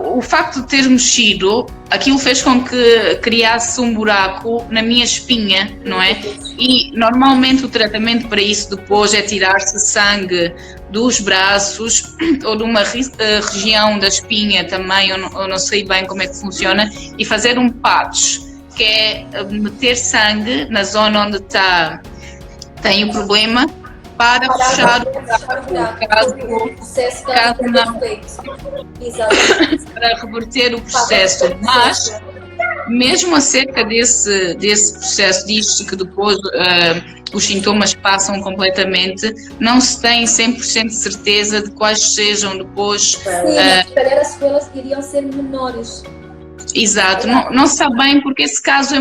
o facto de ter mexido, aquilo fez com que criasse um buraco na minha espinha, não é? E normalmente o tratamento para isso depois é tirar-se sangue dos braços ou de uma região da espinha também, eu não sei bem como é que funciona, e fazer um patch, que é meter sangue na zona onde tem o problema, para fechar o caso não, para reverter o processo, mas mesmo acerca desse processo, diz-se que depois os sintomas passam completamente, não se tem 100% de certeza de quais sejam depois... Sim, se calhar as sequelas iriam ser menores. Exato, não se sabe bem porque esse caso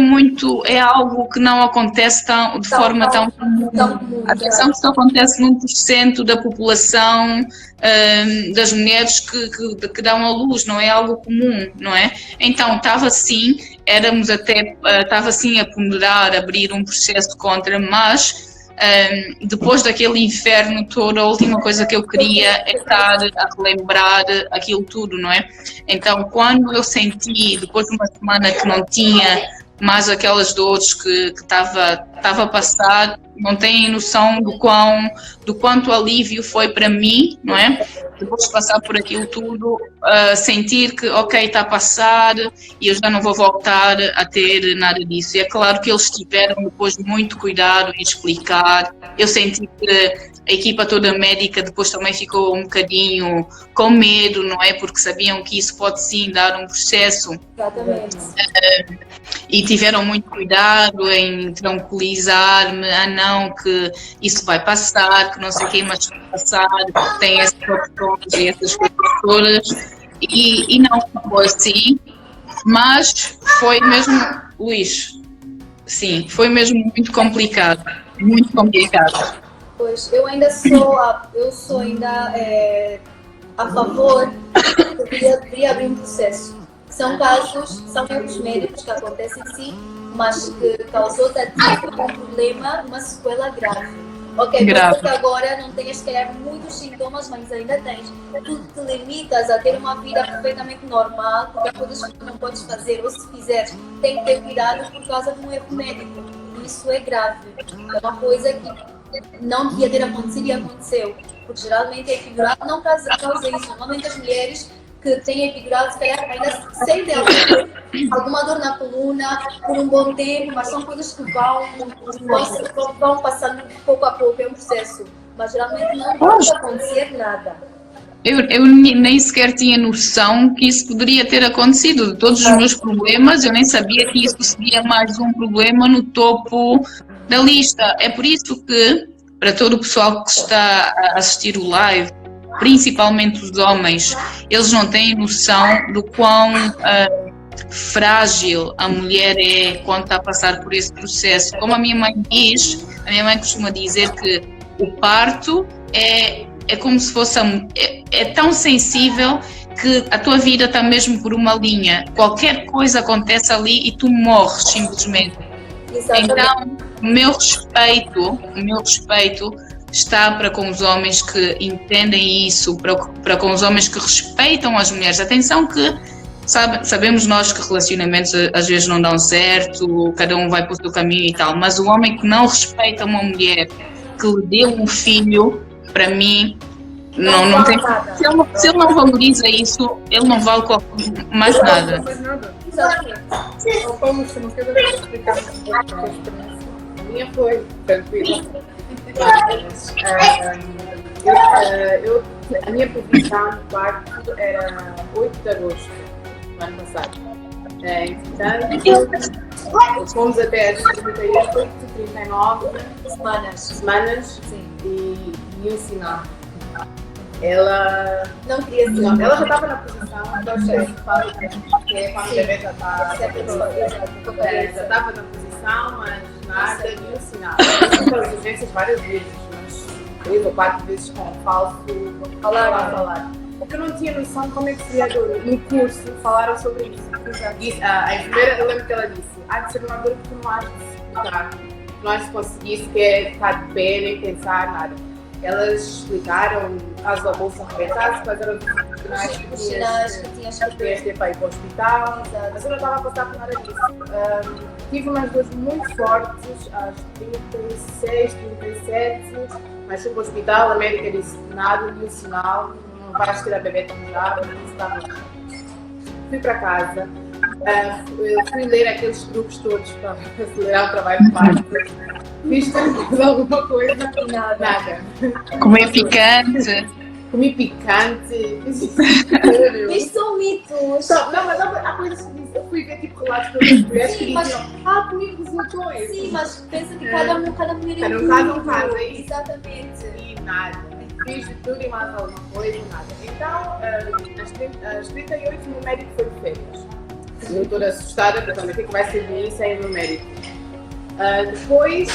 é algo que não acontece de forma tão comum. Atenção que só acontece num por% da população das mulheres que dão à luz, não é algo comum, não é? Então estava assim a ponderar abrir um processo contra, mas depois daquele inferno todo, a última coisa que eu queria é estar a relembrar aquilo tudo, não é? Então, quando eu senti, depois de uma semana que não tinha mais aquelas dores que estava a passar, não têm noção do quanto alívio foi para mim, não é? Depois de passar por aquilo tudo, sentir que, ok, está a passar e eu já não vou voltar a ter nada disso. E é claro que eles tiveram depois muito cuidado em explicar. Eu senti que a equipa toda médica depois também ficou um bocadinho com medo, não é? Porque sabiam que isso pode sim dar um processo. Exatamente. E tiveram muito cuidado em tranquilizar-me, não, que isso vai passar, que não sei o que, mas vai passar, tem essas opções e essas coisas todas. E não foi assim, mas foi mesmo, Luís, sim, foi mesmo muito complicado, muito complicado. Pois, eu sou ainda a favor que deveria abrir um processo. São casos, são erros médicos que acontecem sim, mas que causou-te a ti um problema, uma sequela grave. Ok, você que agora não tens, se calhar, muitos sintomas, mas ainda tens. Tu te limitas a ter uma vida perfeitamente normal, porque há coisas que tu não podes fazer, ou se fizeres, tem que ter cuidado por causa de um erro médico. E isso é grave. É uma coisa que não devia ter acontecido e aconteceu. Porque geralmente a epidural não causa isso. Normalmente as mulheres que têm epidural, se calhar, ainda sentem alguma dor na coluna por um bom tempo, mas são coisas que vão passando pouco a pouco, é um processo. Mas geralmente não pode acontecer nada. Eu nem sequer tinha noção que isso poderia ter acontecido. De todos os meus problemas, eu nem sabia que isso seria mais um problema no topo da lista. É por isso que, para todo o pessoal que está a assistir o live, principalmente os homens, eles não têm noção do quão frágil a mulher é quando está a passar por esse processo. Como a minha mãe diz, a minha mãe costuma dizer que o parto é como se fosse é tão sensível que a tua vida está mesmo por uma linha. Qualquer coisa acontece ali e tu morres simplesmente. Exatamente. Então, o meu respeito está para com os homens que entendem isso, para com os homens que respeitam as mulheres. Atenção que sabemos nós que relacionamentos às vezes não dão certo, cada um vai para o seu caminho e tal, mas o homem que não respeita uma mulher que lhe deu um filho, para mim, Não tem. nada. Se ele não valoriza isso, ele não vale mais nada. Não faz nada. Exatamente. Ou como se não quer explicar um pouco a experiência. A minha foi tranquila. A minha posição no quarto era 8 de agosto do ano passado. Entretanto, fomos até as 38, 39 semanas e nenhum sinal. Ela Não queria ser. ela já estava na posição, então já fala que é quando o bebê já está. Já estava na posição, mas nada, nenhum sinal. Eu fui para as urgências várias vezes, mas 3 ou 4 vezes com falso falar. Porque eu não tinha noção como é que seria a dor. No curso falaram sobre isso. A enfermeira, eu lembro que ela disse: há de ser uma dor que tu não has de explicar. Não has de conseguir sequer estar de pé, nem pensar, nada. Elas explicaram, caso da bolsa arrebentasse, quais eram os sinais que tinhas que ter para ir para o hospital. Mas eu não estava a passar por nada disso. Tive umas dores muito fortes, às 36, 37, mas fui para o hospital, a médica disse nada, nenhum sinal, não vais ter a bebê tão já, não estava. Fui para casa, fui ler aqueles truques todos para acelerar o trabalho de parto. Fiz alguma coisa? Nada. Comer picante. Comi picante. Isto são mitos. Não, mas há coisas que dizem. Eu fui ver tipo relatos de outras mulheres que diziam: comi resultões. Sim, mas pensa que cada mulher é um caso, é isso. Exatamente. E nada. Fiz de tudo e mais alguma coisa e nada. Então, às 38 o meu médico foi de férias. Eu estou assustada, porque o que vai ser de mim sem o meu médico. Depois,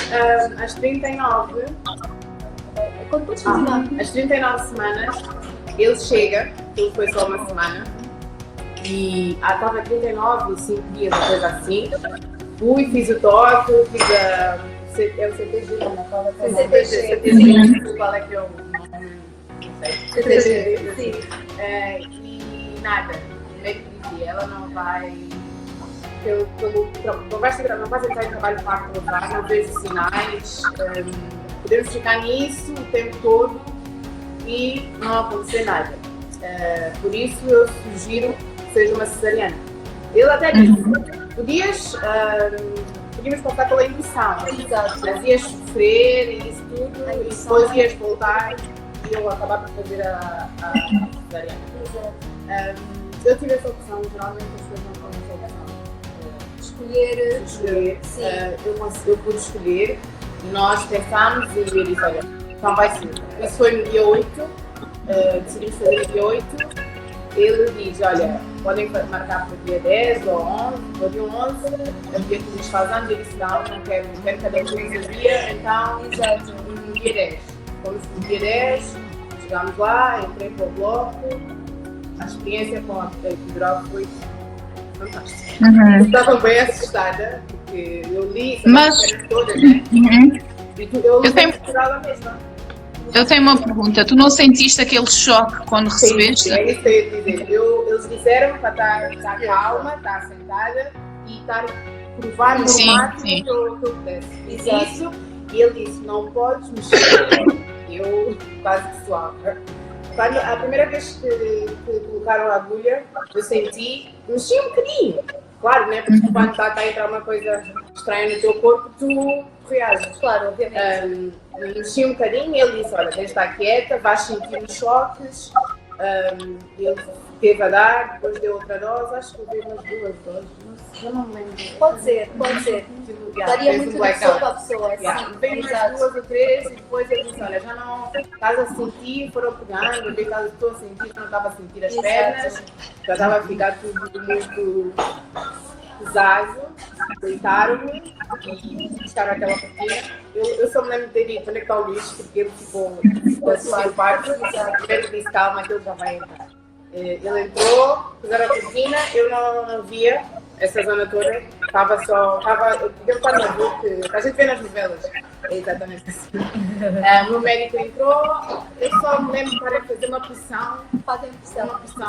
às 39, às 39 semanas, ele chega, ele foi só uma semana, e estava 39 e 5 dias, uma coisa assim. Fui, fiz o toque, fiz o CTG, não estava CTG, qual é que eu não sei. CTG, sim. E nada, o médico dizia, ela não vai. Não vai entrar em trabalho de parto levar, não vejo sinais, podemos ficar nisso o tempo todo e não acontecer nada. Por isso eu sugiro que seja uma cesariana. Ele até disse, podíamos passar pela indução, mas ias sofrer e isso tudo, e depois ias voltar e eu acabar por fazer a cesariana. Eu tive essa opção, geralmente as pessoas não têm essa opção. Escolher. Eu pude escolher. Nós pensámos e eu disse: olha, então vai ser. Isso foi no dia 8, decidimos fazer no dia 8. Ele diz: olha, podem marcar para o dia 10 ou 11. No dia 11, é o dia que nos faz anos. Eu disse: não quero cada um dia, então no dia 10. Fomos no dia 10, chegámos lá, entrei para o bloco. A experiência com a epidural foi fantástica. Estava bem assustada, porque eu li as todas, né? Eu tenho epidural mesma. Eu tenho uma pergunta. Tu não sentiste aquele choque quando recebeste? Sim, é isso que eu ia dizer. Eles disseram para estar calma, estar sentada e estar provar no máximo que eu pudesse. Fiz isso e ele disse: não podes mexer. Eu quase que suava. A primeira vez que colocaram a agulha, eu mexi um bocadinho. Claro, né? Porque quando está a entrar uma coisa estranha no teu corpo, tu reages. Claro, obviamente. Mexi um bocadinho e ele disse: olha, tens de estar quieta, vais sentir os choques. Ele teve a dar, depois deu outra dose, acho que eu dei umas 2 doses. Eu não me lembro. Pode ser. Daria muito de pessoa para a pessoa. Veio umas 2 ou 3 e depois ele disse: olha, já não estás a sentir, foram pegando, eu vi que estou a sentir, não estava a sentir as pernas, já estava a ficar tudo muito pesado, deitaram-me e buscaram aquela cortina. Eu só me lembro de ter dito: onde é que está o lixo, porque ele ficou assim em parte, ele disse: calma, que ele já vai entrar. Ele entrou, fizeram a cortina, eu não via essa zona toda, eu estava na boca, a gente vê nas novelas, é exatamente assim. O meu médico entrou, eu só me lembro para fazer uma pressão,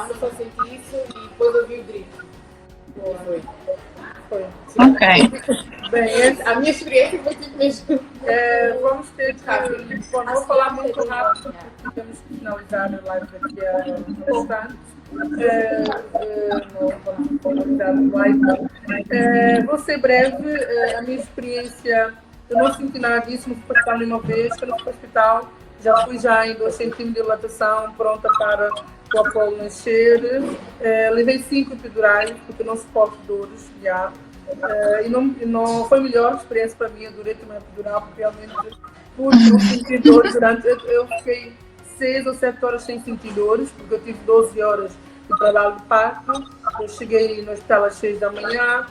eu só senti isso e depois ouvi o grito. foi. Ok. Bem, A minha experiência foi tipo mesmo. vamos ter que... Bom, não vou falar muito rápido, porque temos que finalizar a live daqui a bastante. Não vamos finalizar a live. Vou ser breve. A minha experiência, eu não senti nada disso, não fui para nenhuma vez. Quando fui para o hospital, já fui em 2 centímetros de dilatação, pronta para o Apolo nascer. Levei 5 epidurais, porque não suporto dores já. E não foi a melhor experiência para mim. Adorei também a epidural, porque realmente pude não sentir dores durante. Eu fiquei 6 ou 7 horas sem sentir dores, porque eu tive 12 horas de trabalho de parto. Eu cheguei no hospital às 6 da manhã,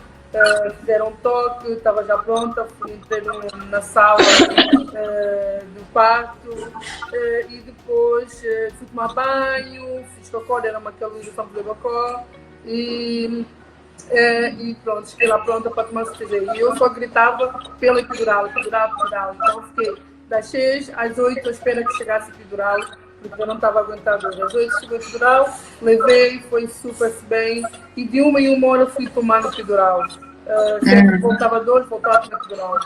fizeram um toque, estava já pronta, entrei na sala do parto e depois fui tomar banho, fiz cocó, deram-me aquela injeção para o cocó e pronto, cheguei lá pronta para tomar anestesia. E eu só gritava pela epidural. Então fiquei das 6 às 8 à espera que chegasse a epidural, porque eu não estava aguentando. Às 8 chegou a epidural, levei, foi super-se bem, e de 1 em 1 hora fui tomando epidural. Sempre voltava dor, voltava para epidural.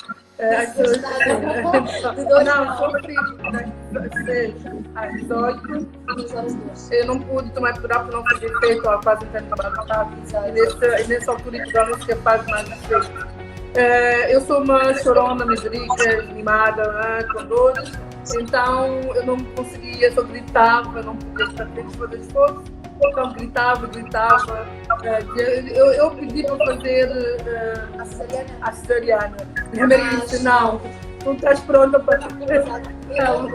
Não, sofri das 6 às 18. Eu não pude tomar epidural porque não fazia efeito, a fase interna. E nessa altura, epidural não se faz mais efeito. Eu sou uma chorona, medrica, mimada, com dores, então eu não conseguia, só gritava, não podia estar frente fazer esforço, então gritava. Eu pedi para fazer a cesariana. Minha mãe disse: não estás pronta para fazer. Ela não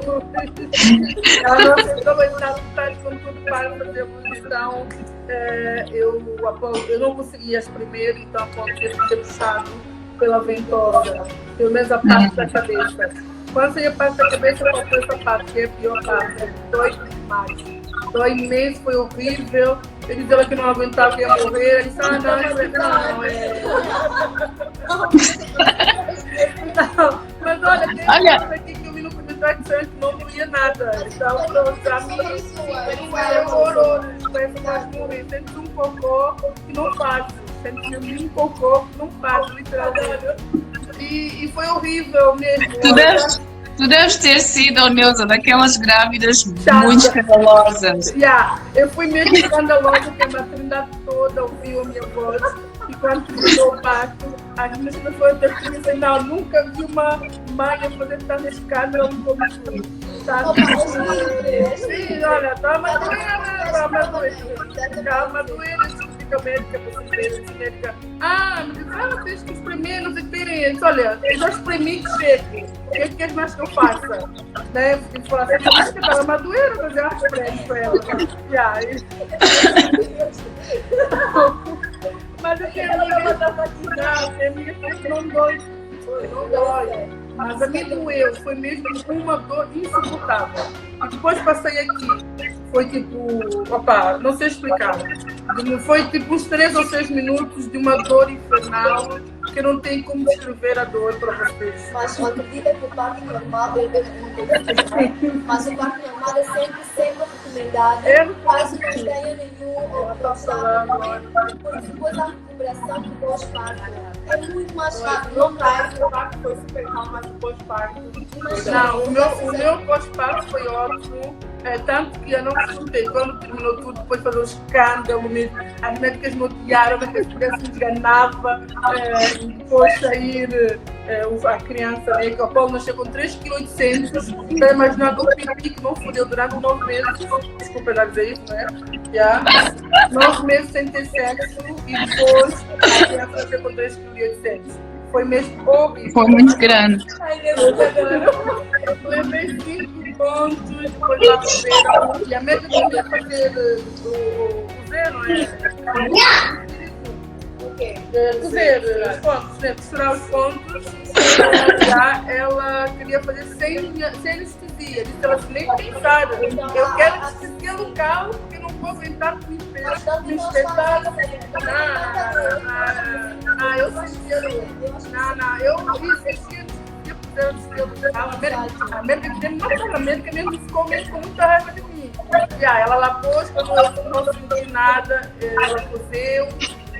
aceitou, mas estás com tudo para fazer. Então eu não conseguia exprimir, então pode ter puxado pela ventosa, pelo menos a parte da cabeça. Quando saía a parte da cabeça, faltou essa parte, que é a pior parte. Dói demais. Dói imenso, foi horrível. Eu disse ela que não aguentava, que ia morrer. Ela disse: não. Mas olha, aqui que eu vi no comentário que não doía nada. Então, para mim, foi horroroso. Parece que vai morrer. Sente um cocô que não faz. Senti um cocô que não faz, literalmente. E foi horrível mesmo. Tu deves ter sido, Neuza, daquelas grávidas muito escandalosas. Eu fui mesmo escandalosa, porque a maternidade toda ouviu a minha voz. E quando terminou o parto, as minhas pessoas disseram: não, nunca vi uma mãe a fazer tanta escândalo como tu. Sim, olha, estava a doer. Médica, médica. Me tens que espremer, não sei o que tem. Olha, eu já espremi de jeito. O que queres mais que eu faça? Né? Porque falar assim, acho que estava madureira, mas eu espremo para ela. Mas eu tenho amiga dramatizada, tem amiga que não dói. Mas a mim doeu, foi mesmo uma dor insuportável. E depois passei aqui. Foi tipo, não sei explicar. Foi tipo uns 3 ou 6 minutos de uma dor infernal que não tem como descrever a dor para vocês. Mas eu acredito que o parto normal, mas o parto normal é sempre recomendado. Caso não tenha nenhum problema, porque depois a recuperação do pós-parto é muito mais rápido. Não o parto foi super calmo, mas o pós-parto. Não, o meu pós-parto foi ótimo. Tanto que eu não escutei, quando terminou tudo, depois de fazer um escândalo mesmo, as médicas me odiaram, mas que se enganava, e depois sair a criança, né, que o Apolo nasceu com 3,8 kg, para imaginar o pipi que não fudeu durante 9 meses, desculpa lá dizer isso, né? 9 meses sem ter sexo, e depois a criança nasceu com 3,8 kg. Foi mesmo horrível. Foi muito grande. Levei 5 pontos, depois lá pro e a médica queria fazer o zero, cozer os pontos, né? Costurar os pontos. Ela queria fazer sem anestesia. Disse ela assim: nem pensar. Eu quero anestesia local, porque não vou aguentar me espetar. Eu sentia. Eu existia. A médica mesmo ficou mesmo com muita raiva de mim. Ela lá pôs, quando eu não senti nada, ela cozeu,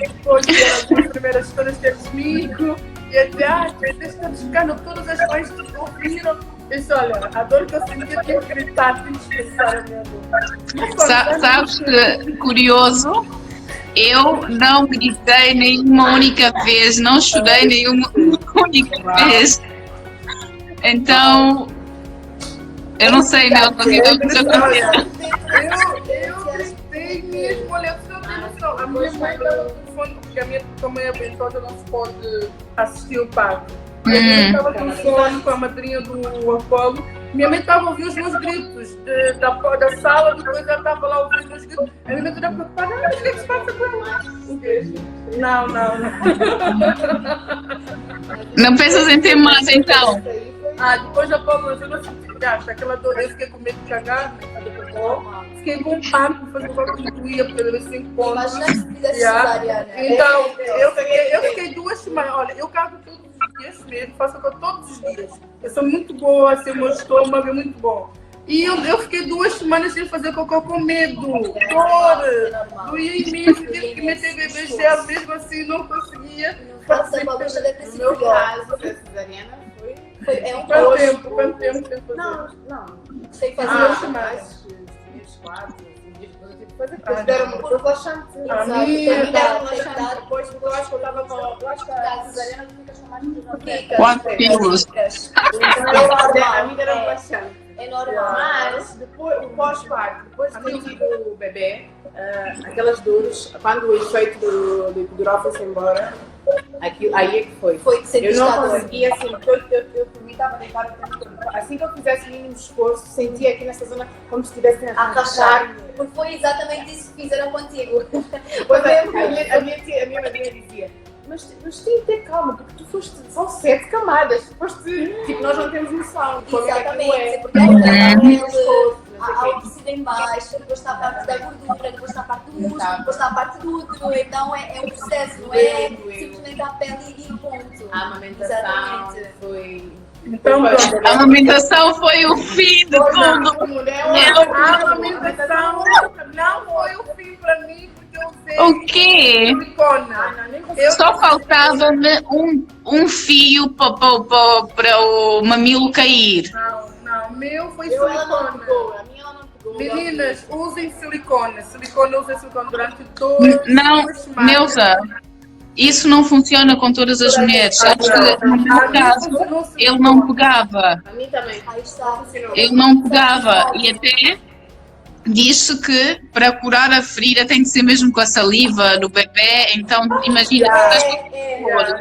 depois as primeiras histórias que comigo, e eu dizia, vocês estão buscando, todas as mães que ouviram. Eu disse, olha, a dor que eu senti, eu tenho que gritar, tenho que expressar a minha dor. Sabes que, curioso, eu não gritei nenhuma única vez, não chorei nenhuma única vez. Então, eu não sei, né? Eu gritei mesmo, olha, você não tem noção. A minha mãe estava com fome, porque a minha mãe é abençoada, não se pode assistir o parto. Minha mãe estava com fome, com a madrinha do Apolo. Minha mãe estava a ouvir os meus gritos da sala, depois ela estava lá ouvindo os meus gritos. A minha mãe estava preocupada, mas o que é que se passa com ela? Não. Não pensas em ter mais, então? Depois da Apolo, eu não senti aquela dor, eu fiquei com medo de cagar, fiquei com um pânico, fazer o que doía, porque eu dei 5 pontos. Imagina se fizesse cesariana. Então, eu fiquei 2 semanas, olha, eu cago todos os dias mesmo, faço todos os dias. Eu sou muito boa, assim, o meu estômago é muito bom. E eu fiquei 2 semanas sem fazer cocô com medo, dor, doía imenso, tive que meter bebê gel, mesmo assim não conseguia. No meu caso, a cesariana É um Quanto tempo você fazia? Não. Sei fazer 2 semanas. Dias 4, dias depois eu tive que fazer, porque deram muito relaxante. minha- Deram relaxante depois, porque eu acho que eu estava com. Eu acho que a cesariana tu ficas com mais de 19. 4 quilos. A mim deram relaxante. É normal. Mas, depois, o pós-parto, depois de ter tido o bebê, aquelas dores, quando o efeito do epidural foi-se embora, aí é que foi. Foi que você Eu não conseguia, assim, eu por mim estava deitada o tempo todo. Assim que eu fizesse o mínimo esforço, sentia aqui nessa zona como se estivesse a rachar. Porque foi exatamente isso que fizeram contigo. Pois é, a minha madrinha dizia, mas tem que ter calma, porque tu foste, são 7 camadas, tu foste, tipo, nós não temos noção. Exatamente, porque há o tecido em baixo, depois está a parte da gordura, depois está a parte do músculo, depois está a parte do útero, então é um processo, não é simplesmente a pele e ponto. A amamentação foi... Então, A amamentação foi o fim de tudo. a amamentação não foi o fim para mim, porque eu usei O quê? silicone. Só faltava-me um fio para o mamilo cair. Não, meu foi Ela não silicone. pegou, a minha ela não pegou. Meninas, usem silicone. Silicone, usem silicone durante 2 Não, semanas. Neuza, isso não funciona com todas as mulheres. Sabes que no meu caso, ele não pegava. A mim também. Aí está. Ele não pegava. E até disse que para curar a ferida tem de ser mesmo com a saliva do bebê. Então, imagina,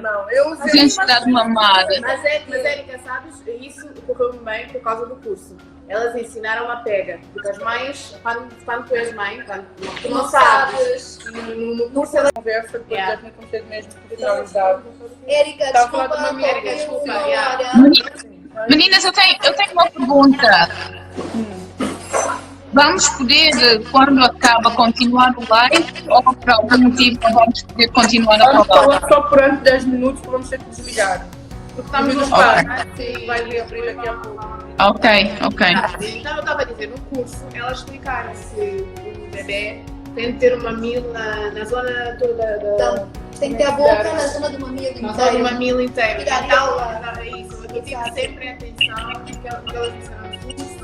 Não, eu usei tens que dar de mamar. Mas Érica, sabes, isso correu bem por causa do curso. Elas ensinaram a pega, porque as mães, quando tu és mãe, quando tu não sabes, no curso elas conversa, porque a gente não tem mesmo profissionalizado. Érica, Estava a falar de uma desculpa, Érica, desculpa, Meninas, eu tenho uma pergunta. Vamos poder, quando acaba, continuar o live ou por algum motivo não vamos poder continuar a Vamos falar? falar só durante 10 minutos, porque vamos ter que desligar. Porque estamos no espaço. Sim, vai reabrir daqui a pouco. Ok. Então eu estava a dizer, no curso, elas explicaram se o bebê tem de ter um mamilo na zona toda Então, tem que ter a boca na zona do mamilo na zona do inteiro. mamilo inteiro. Tirar Então, ela. é isso. Eu tive sempre atenção, porque elas disseram no curso,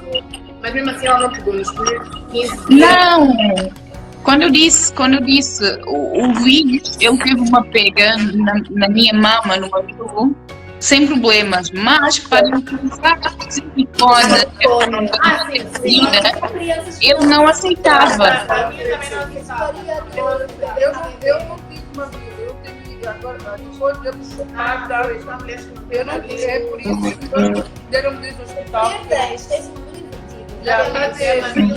mas mesmo assim ela não pegou nos primeiros 15 dias. Não! Quando eu disse o Luís, ele teve uma pega na minha mama, no mamilo, sem problemas, mas para utilizar a silicone, ele não aceitava. A minha também não aceitava. Eu não tive mamilo, eu tive agora, depois de eu chupar, eu não tive, é por isso que deram-me desde o hospital. Tens um mamilo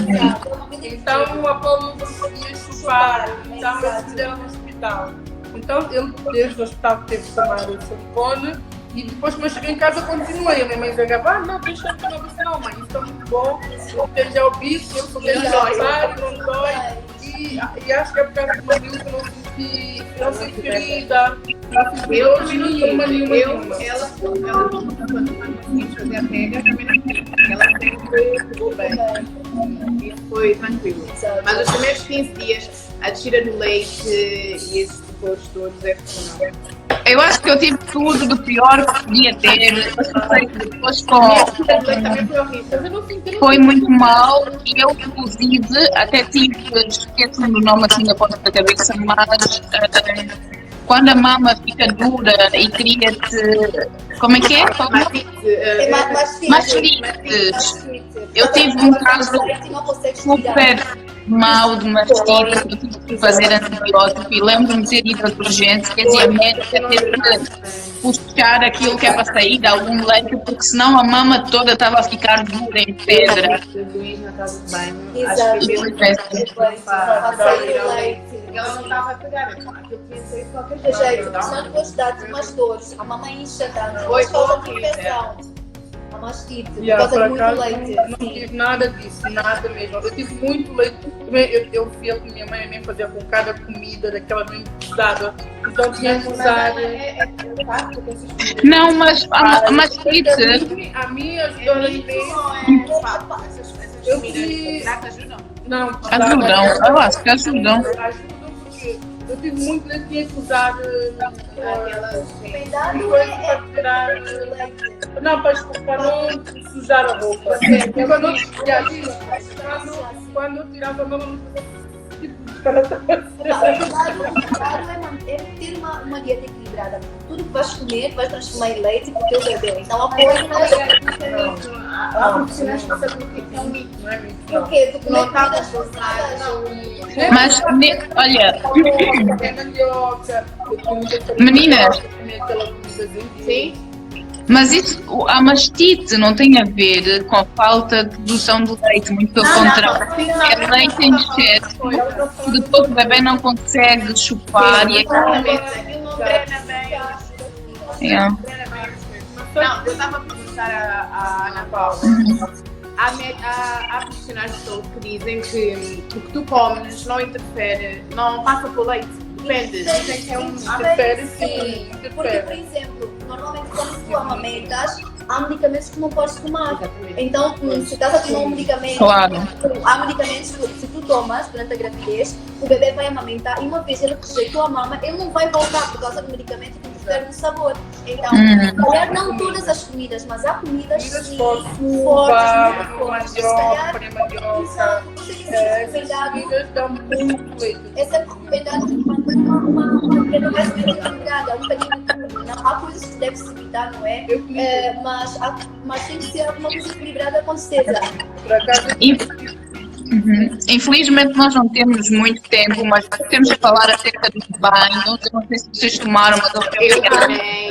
Então o Apolo não conseguia chupar, então eles fizeram no hospital. Então ele desde o hospital teve que tomar o silicone e depois quando eu cheguei em casa continuei. A minha mãe dizia, não, deixa eu não, disse, não mãe, isso é muito bom, eu já o bicho, eu sou bem chupar, não dói. E acho que é por causa do mamilo que eu não senti ferida, não senti hoje nenhuma. Ela quando quis fazer a pega, também não quis. Ela sempre pegou bem. Isso foi tranquilo. Mas os primeiros 15 dias, a descida do leite e todos, é possível. Eu acho que eu tive tudo do pior que podia ter. Depois Também foi horrível. Mas eu não sinto foi muito mal e eu, inclusive, até tive, esqueço-me do nome assim da ponta da cabeça, mas quando a mama fica dura e cria-te. Como é que é? Mastites. Eu tive um caso super mal de mastite, eu tive que fazer antibiótico e lembro-me de ter ido às urgências e a médica teve que puxar aquilo que é para sair de algum leite, porque senão a mama toda estava a ficar dura em pedra. Luís na casa de banho. Exato. Acho que Depois, para sair o leite. ela não estava a pegar, aquilo tinha saído de qualquer De jeito, jeito. senão depois dá-te umas dores. A mamãe incha tanto, Foi depois causa horrível. infecção. A mastite, por Yeah, causa por de muito acaso, leite. não tive nada disso, nada mesmo. Eu tive muito leite. Também eu via com minha mãe nem fazia com cada comida daquela mesmo pesada. Então tinha que usar. Não, mas a mastite. A minha ajudou a eu fiz. Não, Ajudam, eu acho que ajudam. Ajudam porque eu tive muito leite, tinha que usar. Cuidado Coisa para tirar. Não, para não sujar a roupa. Quando eu tirava a mão, não é ter uma dieta equilibrada. Tudo que vais comer, vais transformar em leite para o teu bebê. Então apoia Há profissionais que sabem o que é um mito. não é muito. o quê? Tu Não comer estava a comidas usar, forçadas? Mas, olha, É mandioca. Meninas. Sim. mas isso, a mastite não tem a ver com a falta de produção de leite, muito pelo contrário. É leite em excesso, que depois o bebê não consegue chupar e Aquilo não drena bem. é. Não, eu estava a perguntar à Ana Paula. Há profissionais de saúde que dizem que o que tu comes não interfere, não passa pelo leite. Depende. Dizem que é um. Interfere, sim. Porque, Interfere. por exemplo, normalmente quando tu amamentas, há medicamentos que não podes tomar. Então, se estás a tomar um medicamento, Claro. há medicamentos que se tu tomas durante a gravidez, o bebê vai amamentar e uma vez ele rejeitou a mama, ele não vai voltar por causa do medicamento que interfere no sabor. Então, se calhar não todas as comidas, mas há comidas Comidas sim, fortes, muito fortes. Se mandioca, calhar, pré-mandioca. exato, você tem que ser Essas recomendado. comidas dão muito leite. É sempre recomendado uma dieta mais equilibrada, um bocadinho de tudo. Não, há coisas que deve-se evitar, não é? Eu comi Mas tem que ser alguma coisa equilibrada com certeza. por acaso. Infelizmente nós não temos muito tempo, mas temos que falar acerca dos banhos. Eu não sei se vocês tomaram, mas eu Eu quero também.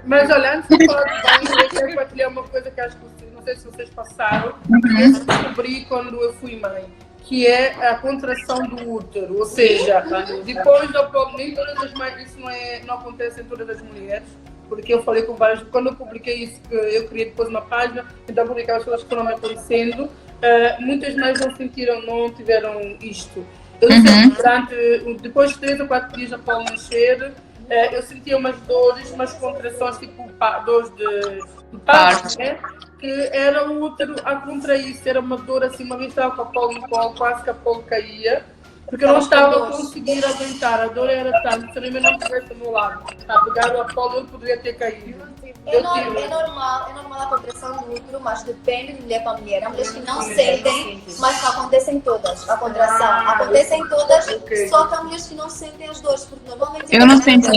Mas olha, antes de falar de banho, eu quero partilhar uma coisa que acho que vocês, não sei se vocês passaram, que eu descobri quando eu fui mãe, que é a contração do útero. Ou seja, depois da nem todas as mães, isso não acontece em todas as mulheres, porque eu falei com várias, quando eu publiquei isso, que eu criei depois uma página, então publiquei as coisas que foram me acontecendo, muitas mães não tiveram isto. Eu não sei, depois de 3 ou 4 dias após o nascer, eu sentia umas dores, umas contrações, tipo dores de parto, né? Que era o útero a contrair-se, era uma dor assim, uma vez estava com a polo no colo, quase que a polo caía, porque eu não estava a conseguir aguentar, a dor era tanto, se eu não tivesse no lado, a pegar o polo, eu poderia ter caído. É normal a contração do útero, mas depende de mulher para mulher. Há mulheres que não sentem, mas acontecem todas. A contração acontecem todas, só que há mulheres que não sentem as dores, porque normalmente. Eu não senti.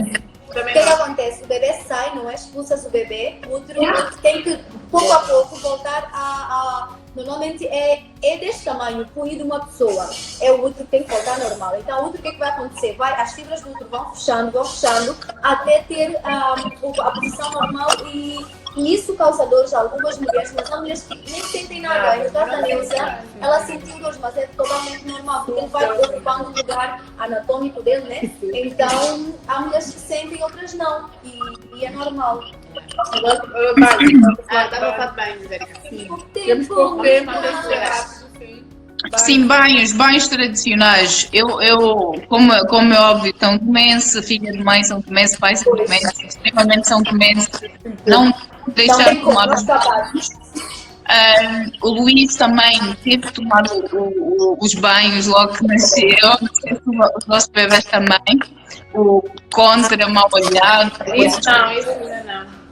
O que acontece? O bebê sai, não é? Expulsa-se o bebê, o útero tem que, pouco a pouco, voltar a normalmente é deste tamanho, punho de uma pessoa. É o útero que tem que voltar normal. Então, o útero, o que é que vai acontecer? As fibras do útero vão fechando, até ter a posição normal e isso causa dores a algumas mulheres, mas há mulheres que nem sentem nada. No caso da Neuza, ela sentiu dores, mas é totalmente normal, porque ele vai ocupando o lugar anatômico dele, né? Então, há mulheres que sentem, outras não. E é normal. Estava a falar de banho, Zérica. Temos pouco tempo, tem que ser rápido, sim. Sim, banhos tradicionais. Como é óbvio, são tomense, filha de mãe são tomense, pai são tomense, extremamente são tomense. Não deixar de tomar os banhos. O Luís também teve que tomar os banhos logo que nasceu, os nossos bebés também. o contra mal olhado. Isso ainda não.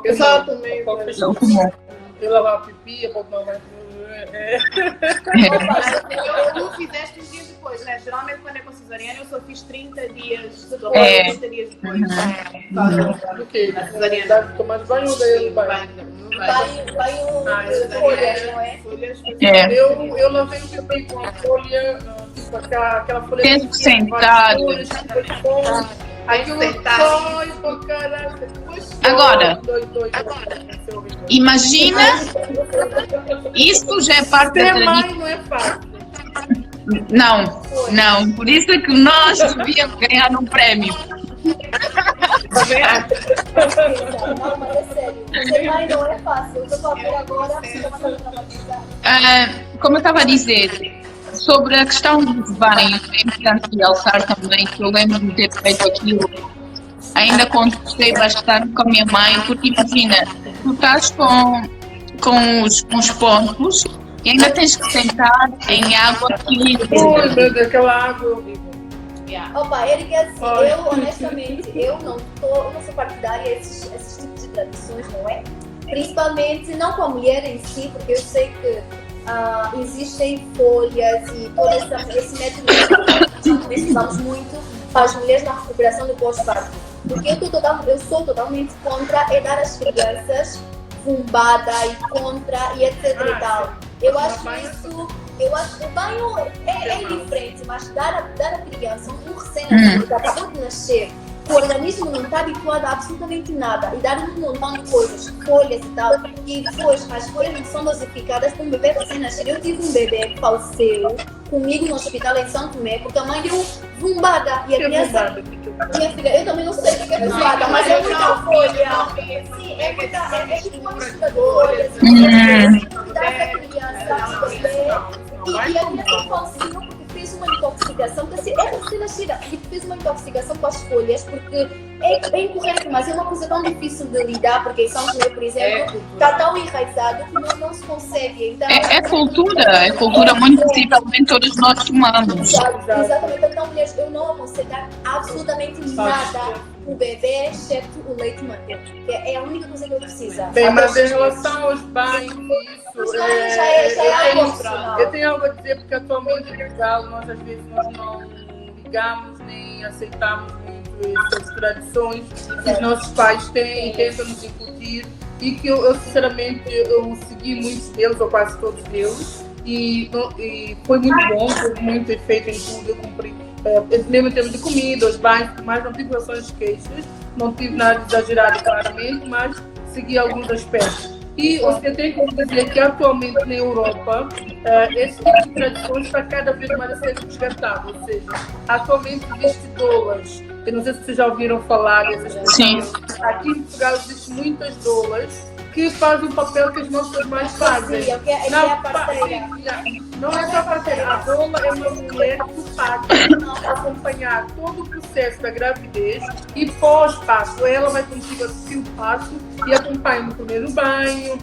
Eu só tomei eu lavar a pipi, a pouco não vai. Eu não fizeste uns dias depois, né? Geralmente quando é com cesariana eu só fiz 30 dias depois, 30 dias depois. Do que? Na cesariana. Dá de tomar banho ou daí banho? Banho folhas, não é? Eu lavei o pipi com a folha, tipo aquela folha. Tempo sentado. Aquilo dói pra caralho. Agora, imagina, isso já é parte da tradição. Não é fácil. Não, por isso é que nós devíamos ganhar um prémio. Não, mas é sério. Ser mãe não é fácil. Eu estou a ver agora, você está a traumatizar. Como eu estava a dizer, sobre a questão do banho, é importante realçar também que eu lembro de ter feito aquilo, ainda contestei bastante com a minha mãe, porque imagina, tu estás com os pontos e ainda tens que sentar em água quente. Ui, meu Deus, aquela água horrível. Opa, Erika, assim, eu honestamente, eu não sou partidária a esses tipos de tradições, não é? Principalmente, não com a mulher em si, porque eu sei que existem folhas e todo esse método que nós precisamos muito para as mulheres na recuperação do pós-parto. Porque eu sou totalmente contra dar às crianças fumbada e contra e etc e tal. Eu acho que o banho é indiferente, mas dar a criança um recém-nascido que acabou de nascer, o organismo não está habituado a absolutamente nada e dar um montão de coisas, folhas e tal, e depois as folhas não são dosificadas para um bebê recém-nascido. Eu tive um bebê que faleceu comigo no hospital em São Tomé porque a mãe deu zumbada e a criança... Minha filha, eu também não sei o que é zumbada, mas é muita folha. Sim, é tipo uma mistura de folhas. Dá essa criança e a criança faleceu porque fez uma intoxicação, porque é recém-nascida e fez uma intoxicação com as folhas, porque é incorreto, mas é uma coisa tão difícil de lidar, porque em São Tomé, por exemplo, está tão enraizado que não se consegue. Então, é cultura muito possivelmente todos nós tomamos. Exatamente, então mulheres, eu não aconselho absolutamente nada o bebê, exceto o leite materno, que é a única coisa que eu preciso. Bem, mas em relação aos banhos, isso já é algo opcional. Eu tenho algo a dizer, porque atualmente em Portugal nós às vezes não ligamos nem aceitamos muito essas tradições que os nossos pais têm e tentam nos incutir, e que eu sinceramente eu segui muitos deles, ou quase todos deles, e foi muito bom, teve muito efeito em tudo, eu cumpri. Mesmo em termos de comida, os banhos, mas não tive relações de queixas, não tive nada exagerado claramente, mas segui alguns aspectos. E eu tenho que dizer que atualmente na Europa, esse tipo de tradições está cada vez mais a ser resgatado, ou seja, atualmente existe doulas, eu não sei se vocês já ouviram falar dessas coisas. Aqui em Portugal existem muitas doulas que fazem o papel que as nossas mães fazem. Não é só parceira, a doula é uma mulher que paga acompanhar todo o processo da gravidez e pós-parto. Ela vai contigo assistir o parto e acompanha no primeiro banho,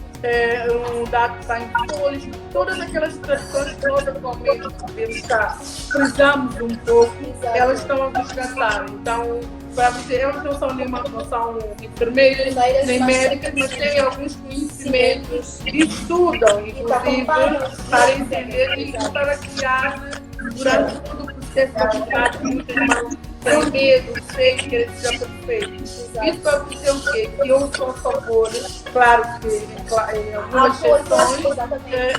um dado banho de folhas, todas aquelas tradições que nós atualmente podemos estar, precisamos um pouco, elas estão a resgatar. Então, para dizer, elas não são enfermeiras, nem médicas, mas têm alguns conhecimentos e estudam, inclusive, para entender e para criar durante todo o processo da vontade de muitas mães têm medo, sem querer que seja perfeito. Isso para dizer o quê? Que eu sou a favor, claro que em algumas exceções,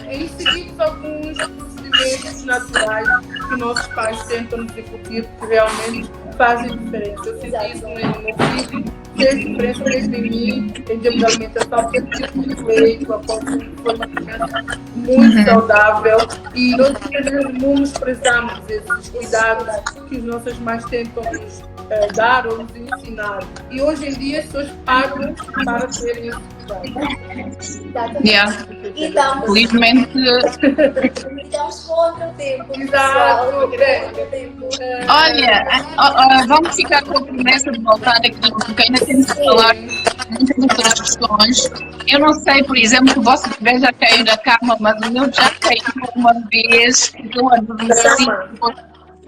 em seguir alguns procedimentos naturais que nossos pais tentam nos incutir, que realmente fazem diferença. Eu senti isso no meu filho, fez diferença mesmo em mim, em termos de alimentação, porque eu tive muito leite, após foi uma criança muito saudável, e nós não nos prezamos esses cuidados que as nossas mães tentam nos dar ou nos ensinar. E hoje em dia as pessoas pagam para terem esse cuidado. Então, felizmente. Estamos contra o tempo. Exato. Olha, vamos ficar com a promessa de voltar aqui, porque ainda temos que falar muitas outras questões. Eu não sei, por exemplo, o vosso bebê já caiu da cama, mas o meu já caiu uma vez, eu adormeci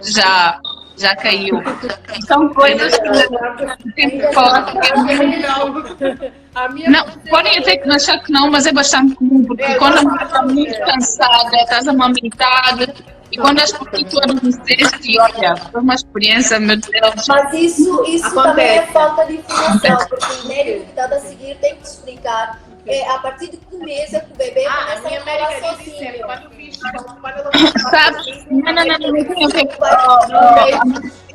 já. Já caiu. São coisas que tem que falar. Não, podem até achar que não, mas é bastante comum, porque quando a mulher está muito cansada, estás amamentada, e quando és pouquinho adormeceste, e olha, foi uma experiência, meu Deus. Mas isso também é falta de informação, porque o médico que está a seguir tem que te explicar. A partir de que mês é que o bebê começa a falar sozinho. Sabes? Não tem a ver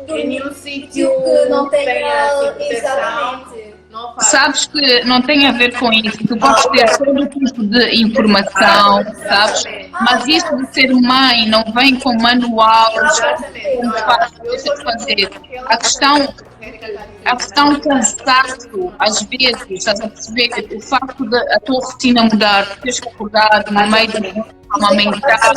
com em nenhum sítio que não tenha exatamente. Sabes que não tem a ver com isso, tu podes ter todo tipo de informação, sabes? Mas isso de ser mãe não vem com manual, como deixa de fazer. A questão do cansaço, às vezes, estás a perceber, o facto de a tua rotina mudar, teres que acordar no meio de amamentar,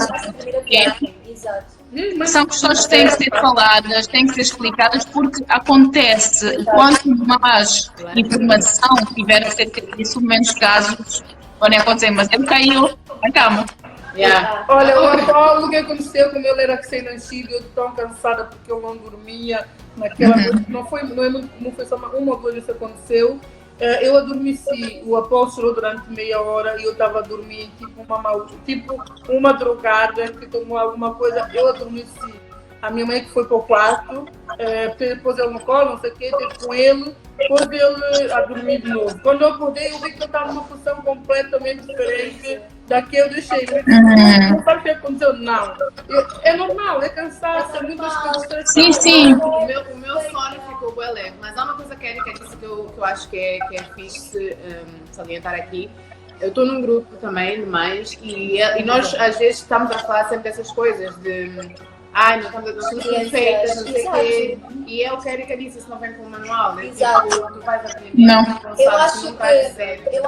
são questões que têm que ser faladas, têm que ser explicadas, porque acontece, e quanto mais informação tiver acerca disso, menos casos podem acontecer. Mas ele caiu na cama. Yeah. Olha, o Apolo, o que aconteceu quando ele era recém-nascido, eu tão cansada porque eu não dormia naquela noite, não foi só uma ou duas vezes que aconteceu. Eu adormeci, o Apolo chorou durante meia hora e eu estava a dormir tipo uma drogada que tomou alguma coisa, eu adormeci. A minha mãe que foi para o quarto, depois ele no colo, não sei o quê, teve com ele, depois ele a dormir de novo. Quando eu acordei, eu vi que eu estava numa posição completamente diferente da que eu deixei. Não sabe o que aconteceu? Não. É normal, é cansaço, é muitas coisas. Sim. O meu sono ficou bem leve, mas há uma coisa que é disse que eu acho que é fixe salientar aqui. Eu estou num grupo também de mães e nós às vezes estamos a falar sempre dessas coisas de não estamos perfeitas, não sei o quê. E é o que a Erika disse, isso não vem com o manual, né? Exato. Tipo, tu vais aprender. Não. Eu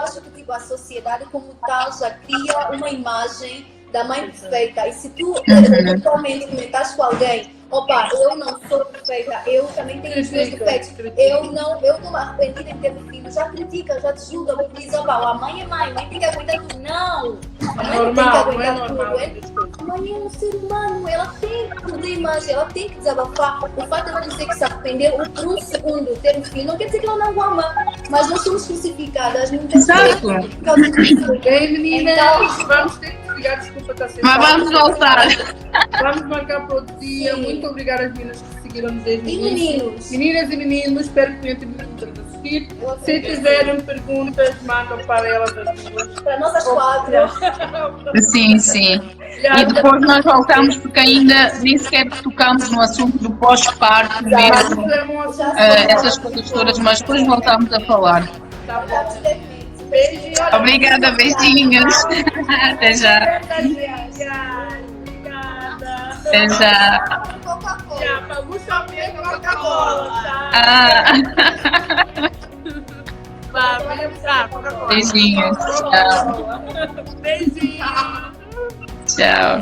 acho que tipo, a sociedade como tal já cria uma imagem da mãe perfeita. E se tu eventualmente comentares com alguém, opa, eu não sou perfeita, eu também tenho os meus defeitos, eu estou arrependida em ter um filho, já critica, já te julga, porque diz, opa, a mãe é mãe tem que aguentar tudo. Não! A mãe não tem que aguentar tudo. A mãe é um ser humano, ela tem que perder imagem, ela tem que desabafar. O fato de ela dizer que se arrependeu por um segundo ter um filho, não quer dizer que ela não ama, mas nós somos crucificadas muitas vezes por causa disso. Bem, meninas, vamos ter que ligar, desculpa estar sendo. Mas vamos voltar. Vamos marcar para outro dia. Sim. Muito obrigada às meninas que seguiram desde o início. Meninos. Meninas e meninos, espero que tenham tido muito a assistir. Se tiverem perguntas, mandam para elas as duas. Para nós as quatro. Sim. E depois nós voltamos, porque ainda nem sequer tocamos no assunto do pós-parto mesmo, essas coisas todas, mas depois voltamos a falar. Tá bom. Obrigada, beijinhos. Até já. Até já. Para Gustavo é Coca-Cola, tá? Coca-Cola. Beijinhos. Tchau. Beijinhos. Tchau.